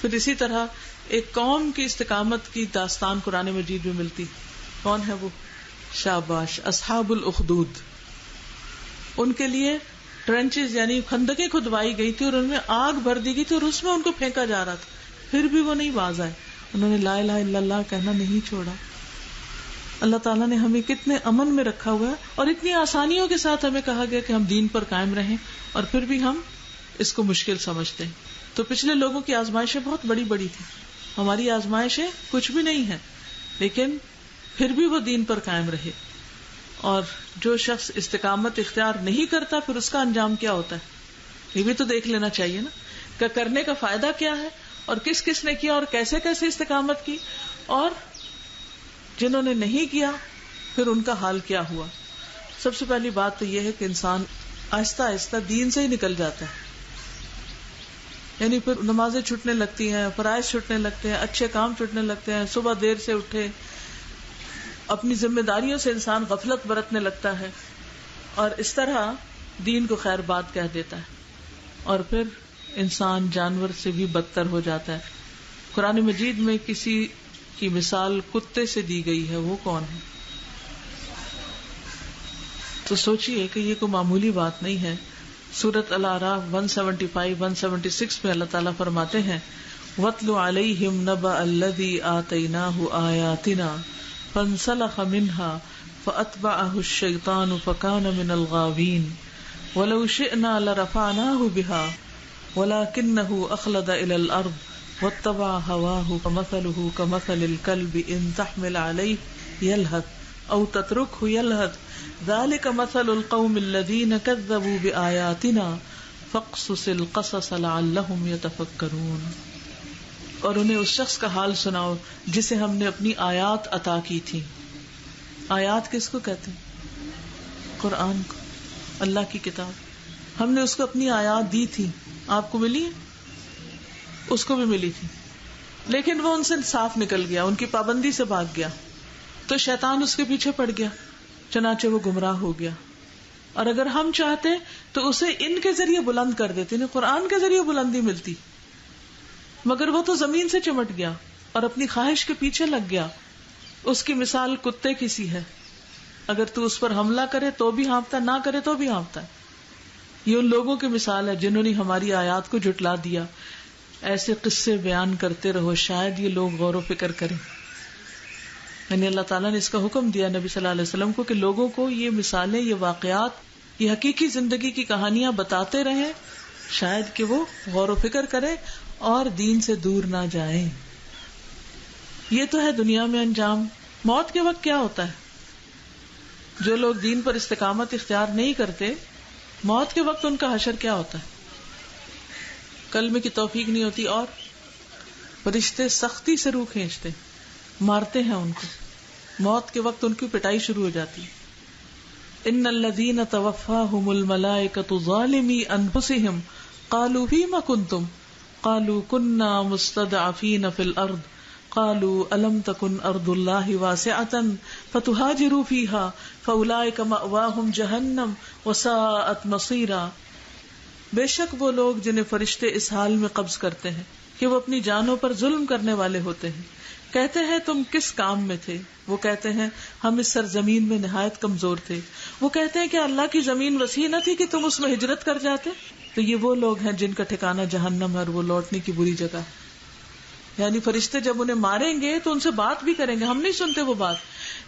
Speaker 1: پھر اسی طرح ایک قوم کی استقامت کی داستان قرآن مجید میں ملتی، کون ہے وہ؟ شاباش، اصحاب الاخدود۔ ان کے لیے ٹرنچز یعنی خندقیں کھدوائی گئی تھی اور ان میں آگ بھر دی گئی تھی اور اس میں ان کو پھینکا جا رہا تھا، پھر بھی وہ نہیں باز آئے، انہوں نے لا الہ الا اللہ کہنا نہیں چھوڑا۔ اللہ تعالیٰ نے ہمیں کتنے امن میں رکھا ہوا ہے اور اتنی آسانیوں کے ساتھ ہمیں کہا گیا کہ ہم دین پر قائم رہیں، اور پھر بھی ہم اس کو مشکل سمجھتے ہیں۔ تو پچھلے لوگوں کی آزمائشیں بہت بڑی بڑی تھی، ہماری آزمائشیں کچھ بھی نہیں ہیں، لیکن پھر بھی وہ دین پر قائم رہے۔ اور جو شخص استقامت اختیار نہیں کرتا پھر اس کا انجام کیا ہوتا ہے، یہ بھی تو دیکھ لینا چاہیے نا کہ کرنے کا فائدہ کیا ہے، اور کس کس نے کیا اور کیسے کیسے استقامت کی، اور جنہوں نے نہیں کیا پھر ان کا حال کیا ہوا۔ سب سے پہلی بات تو یہ ہے کہ انسان آہستہ آہستہ دین سے ہی نکل جاتا ہے، یعنی پھر نمازیں چھوٹنے لگتی ہیں، فرائض چھوٹنے لگتے ہیں، اچھے کام چھوٹنے لگتے ہیں، صبح دیر سے اٹھے، اپنی ذمہ داریوں سے انسان غفلت برتنے لگتا ہے، اور اس طرح دین کو خیر بات کہہ دیتا ہے، اور پھر انسان جانور سے بھی بدتر ہو جاتا ہے۔ قرآن مجید میں کسی کی مثال کتے سے دی گئی ہے، وہ کون ہے؟ تو سوچئے کہ یہ کوئی معمولی بات نہیں ہے۔ سورۃ الاعراف 175 176 میں اللہ تعالیٰ فرماتے ہیں وَاتْلُ عَلَيْهِمْ نَبَأَ الَّذِي آتَيْنَاهُ آيَاتِنَا فَانْسَلَخَ مِنْهَا فَأَتْبَعَهُ الشَّيْطَانُ فَكَانَ مِنَ الْغَاوِينَ وَلَوْ شِئْنَا لَرَفَعْنَاهُ بِهَا وَلَكِنَّهُ أَخْلَدَ إِلَى الْأَرْضِ وَاتَّبَعَ هَوَاهُ فَمَثَلُهُ كَمَثَلِ الْكَلْبِ إِنْ تَحْمِلْ عَلَيْهِ يَلْهَثْ أَوْ تَتْرُكْهُ يَلْهَث ذَلِكَ مَثَلُ الْقَوْمِ الَّذِينَ كَذَّبُوا بِآيَاتِنَا فَاقْصُصِ الْقَصَصَ لَعَلَّهُمْ يَتَفَكَّرُونَ۔ اور انہیں اس شخص کا حال سناؤ جسے ہم نے اپنی آیات عطا کی تھی۔ آیات کس کو کہتے ہیں؟ قرآن کو، اللہ کی کتاب۔ ہم نے اس کو اپنی آیات دی تھی، آپ کو ملی، اس کو بھی ملی تھی، لیکن وہ ان سے صاف نکل گیا، ان کی پابندی سے بھاگ گیا، تو شیطان اس کے پیچھے پڑ گیا، چنانچہ وہ گمراہ ہو گیا۔ اور اگر ہم چاہتے تو اسے ان کے ذریعے بلند کر دیتے، انہیں قرآن کے ذریعے بلندی ملتی، مگر وہ تو زمین سے چمٹ گیا اور اپنی خواہش کے پیچھے لگ گیا۔ اس کی مثال کتے کی سی ہے، اگر تو اس پر حملہ کرے تو بھی ہانپتا، نہ کرے تو بھی ہانپتا ہے۔ یہ ان لوگوں کی مثال ہے جنہوں نے ہماری آیات کو جھٹلا دیا۔ ایسے قصے بیان کرتے رہو، شاید یہ لوگ غور و فکر کریں۔ یعنی اللہ تعالیٰ نے اس کا حکم دیا نبی صلی اللہ علیہ وسلم کو کہ لوگوں کو یہ مثالیں، یہ واقعات، یہ حقیقی زندگی کی کہانیاں بتاتے رہیں، شاید کہ وہ غور و فکر کریں اور دین سے دور نہ جائیں۔ یہ تو ہے دنیا میں انجام۔ موت کے وقت کیا ہوتا ہے؟ جو لوگ دین پر استقامت اختیار نہیں کرتے، موت کے وقت ان کا حشر کیا ہوتا ہے؟ کلمے کی توفیق نہیں ہوتی اور فرشتے سختی سے روح کھینچتے، مارتے ہیں ان کو، موت کے وقت ان کی پٹائی شروع ہو جاتی. ان الذین توفاہم الملائکۃ ظالمی انفسہم قالوا فیما کنتم قالوا کنا مستضعفین فی الارض قالوا الم تکن ارض اللہ واسعۃ فتہاجروا فیہا فاولئک مأواہم جہنم وساءت مصیرا. بے شک وہ لوگ جنہیں فرشتے اس حال میں قبض کرتے ہیں کہ وہ اپنی جانوں پر ظلم کرنے والے ہوتے ہیں، کہتے ہیں تم کس کام میں تھے؟ وہ کہتے ہیں ہم اس سرزمین میں نہایت کمزور تھے. وہ کہتے ہیں کہ اللہ کی زمین وسیع نہ تھی کہ تم اس میں ہجرت کر جاتے؟ تو یہ وہ لوگ ہیں جن کا ٹھکانہ جہنم ہے اور وہ لوٹنے کی بری جگہ. یعنی فرشتے جب انہیں ماریں گے تو ان سے بات بھی کریں گے، ہم نہیں سنتے وہ بات،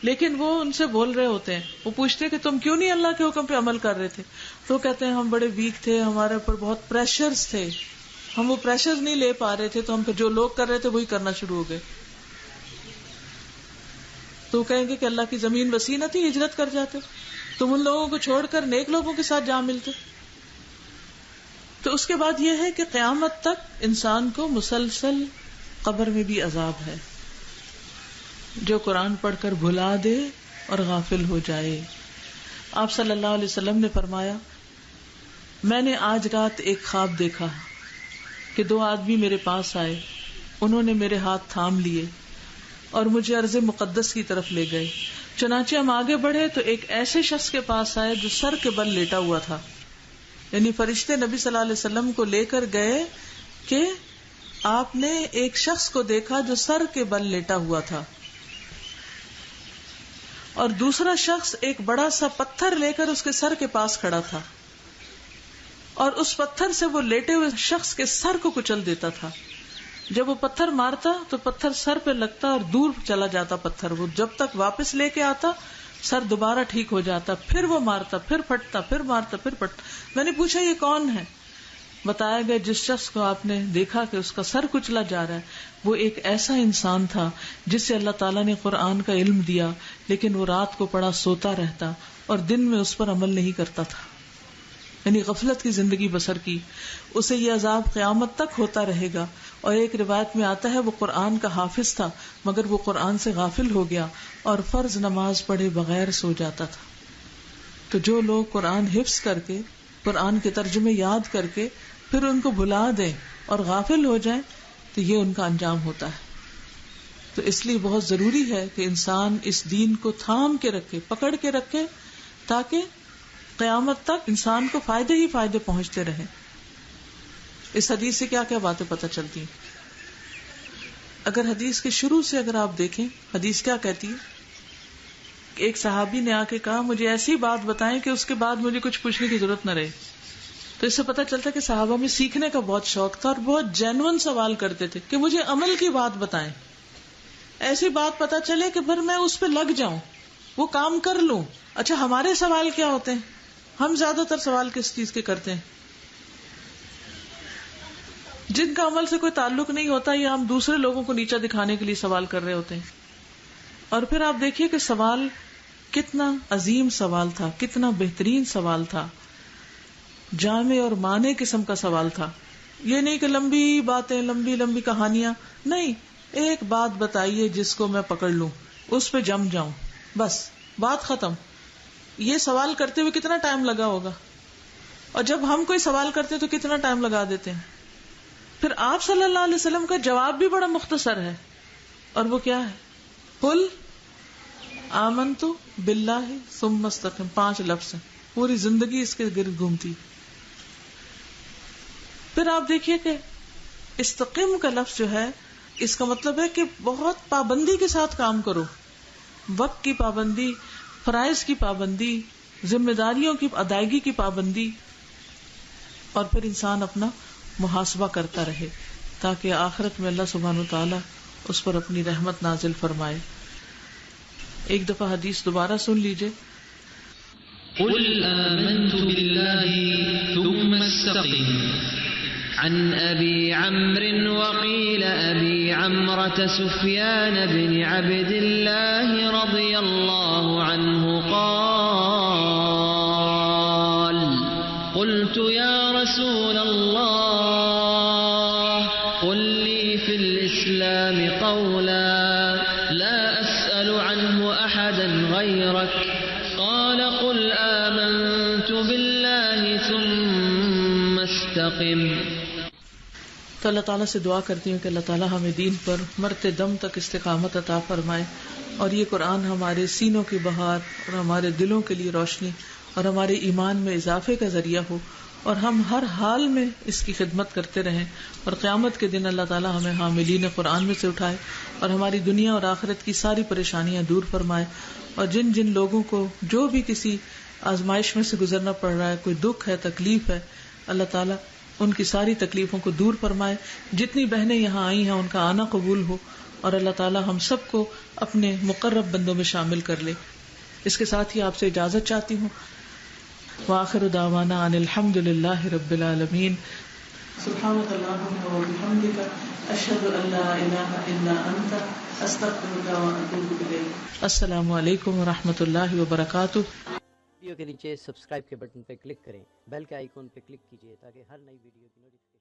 Speaker 1: لیکن وہ ان سے بول رہے ہوتے ہیں. وہ پوچھتے ہیں کہ تم کیوں نہیں اللہ کے حکم پہ عمل کر رہے تھے؟ تو کہتے ہیں ہم بڑے ویک تھے، ہمارے اوپر بہت پریشرز تھے، ہم وہ پریشرز نہیں لے پا رہے تھے، تو ہم پھر جو لوگ کر رہے تھے وہی کرنا شروع ہو گئے. تو کہیں گے کہ اللہ کی زمین وسیع نہ تھی، ہجرت کر جاتے، تم ان لوگوں کو چھوڑ کر نیک لوگوں کے ساتھ جا ملتے. تو اس کے بعد یہ ہے کہ قیامت تک انسان کو مسلسل قبر میں بھی عذاب ہے، جو قرآن پڑھ کر بھلا دے اور غافل ہو جائے. آپ صلی اللہ علیہ وسلم نے فرمایا، میں نے آج رات ایک خواب دیکھا کہ 2 آدمی میرے پاس آئے، انہوں نے میرے ہاتھ تھام لیے اور مجھے ارض مقدس کی طرف لے گئے. چنانچہ ہم آگے بڑھے تو ایک ایسے شخص کے پاس آئے جو سر کے بل لیٹا ہوا تھا. یعنی فرشتے نبی صلی اللہ علیہ وسلم کو لے کر گئے کہ آپ نے ایک شخص کو دیکھا جو سر کے بل لیٹا ہوا تھا، اور دوسرا شخص ایک بڑا سا پتھر لے کر اس کے سر کے پاس کھڑا تھا، اور اس پتھر سے وہ لیٹے ہوئے شخص کے سر کو کچل دیتا تھا. جب وہ پتھر مارتا تو پتھر سر پہ لگتا اور دور چلا جاتا پتھر. وہ جب تک واپس لے کے آتا سر دوبارہ ٹھیک ہو جاتا، پھر وہ مارتا، پھر پھٹتا، پھر مارتا، پھر پھٹتا. میں نے پوچھا یہ کون ہے؟ بتایا گیا جس شخص کو آپ نے دیکھا کہ اس کا سر کچلا جا رہا ہے وہ ایک ایسا انسان تھا جسے اللہ تعالیٰ نے قرآن کا علم دیا، لیکن وہ رات کو پڑا سوتا رہتا اور دن میں اس پر عمل نہیں کرتا تھا، یعنی غفلت کی زندگی بسر کی. اسے یہ عذاب قیامت تک ہوتا رہے گا. اور ایک روایت میں آتا ہے وہ قرآن کا حافظ تھا مگر وہ قرآن سے غافل ہو گیا اور فرض نماز پڑھے بغیر سو جاتا تھا. تو جو لوگ قرآن حفظ کر کے، قرآن کے ترجمے یاد کر کے پھر ان کو بھلا دیں اور غافل ہو جائیں تو یہ ان کا انجام ہوتا ہے. تو اس لیے بہت ضروری ہے کہ انسان اس دین کو تھام کے رکھے، پکڑ کے رکھے، تاکہ قیامت تک انسان کو فائدے ہی فائدے پہنچتے رہیں. اس حدیث سے کیا کیا باتیں پتہ چلتی ہیں؟ اگر حدیث کے شروع سے اگر آپ دیکھیں، حدیث کیا کہتی ہے؟ ایک صحابی نے آ کے کہا مجھے ایسی بات بتائیں کہ اس کے بعد مجھے کچھ پوچھنے کی ضرورت نہ رہے. تو اس سے پتہ چلتا ہے کہ صحابہ میں سیکھنے کا بہت شوق تھا اور بہت جینون سوال کرتے تھے کہ مجھے عمل کی بات بتائیں، ایسی بات پتہ چلے کہ پھر میں اس پہ لگ جاؤں، وہ کام کر لوں. اچھا ہمارے سوال کیا ہوتے ہیں؟ ہم زیادہ تر سوال کس چیز کے کرتے ہیں؟ جن کا عمل سے کوئی تعلق نہیں ہوتا یا ہم دوسرے لوگوں کو نیچا دکھانے کے لیے سوال کر رہے ہوتے ہیں. اور پھر آپ دیکھیے کہ سوال کتنا عظیم سوال تھا، کتنا بہترین سوال تھا، جامع اور معنی قسم کا سوال تھا. یہ نہیں کہ لمبی باتیں، لمبی لمبی کہانیاں، نہیں، ایک بات بتائیے جس کو میں پکڑ لوں، اس پہ جم جاؤں، بس بات ختم. یہ سوال کرتے ہوئے کتنا ٹائم لگا ہوگا، اور جب ہم کوئی سوال کرتے تو کتنا ٹائم لگا دیتے ہیں. پھر آپ صلی اللہ علیہ وسلم کا جواب بھی بڑا مختصر ہے، اور وہ کیا ہے؟ قل آمنت باللہ ثم استقم. 5 لفظ ہیں، پوری زندگی اس کے گرد گھومتی. پھر آپ دیکھیے کہ استقم کا لفظ جو ہے اس کا مطلب ہے کہ بہت پابندی کے ساتھ کام کرو، وقت کی پابندی، فرائض کی پابندی، ذمہ داریوں کی ادائیگی کی پابندی. اور پھر انسان اپنا محاسبہ کرتا رہے تاکہ آخرت میں اللہ سبحانہ وتعالی اس پر اپنی رحمت نازل فرمائے. ایک دفعہ حدیث دوبارہ سن لیجئے.
Speaker 2: قل آمنت باللہ ثم استقم عن ابی عمرو وقیل ابی عمرة سفیان بن عبد اللہ رضی اللہ عنہ قال قلت یا رسول اللہ قل لی فی الاسلام بالله ثم استقم.
Speaker 1: تو اللہ تعالیٰ سے دعا کرتی ہوں کہ اللہ تعالیٰ ہمیں دین پر مرتے دم تک استقامت عطا فرمائے، اور یہ قرآن ہمارے سینوں کی بہار اور ہمارے دلوں کے لیے روشنی اور ہمارے ایمان میں اضافے کا ذریعہ ہو، اور ہم ہر حال میں اس کی خدمت کرتے رہیں، اور قیامت کے دن اللہ تعالیٰ ہمیں حاملین قرآن میں سے اٹھائے اور ہماری دنیا اور آخرت کی ساری پریشانیاں دور فرمائے. اور جن جن لوگوں کو جو بھی کسی آزمائش میں سے گزرنا پڑ رہا ہے، کوئی دکھ ہے، تکلیف ہے، اللہ تعالیٰ ان کی ساری تکلیفوں کو دور فرمائے. جتنی بہنیں یہاں آئی ہیں ان کا آنا قبول ہو، اور اللہ تعالیٰ ہم سب کو اپنے مقرب بندوں میں شامل کر لے. اس کے ساتھ ہی آپ سے اجازت چاہتی ہوں. وآخر دعوانا ان الحمد للہ رب العالمین. سبحانک اللہم وبحمدک اشہد ان لا الہ الا انت استغفرک واتوب الیک. السلام علیکم ورحمۃ اللہ وبرکاتہ.
Speaker 3: ویڈیو کے نیچے سبسکرائب کے بٹن پہ کلک کریں، بیل کے آئیکن پہ کلک کیجیے تاکہ ہر نئی ویڈیو کی نوٹیفکیشن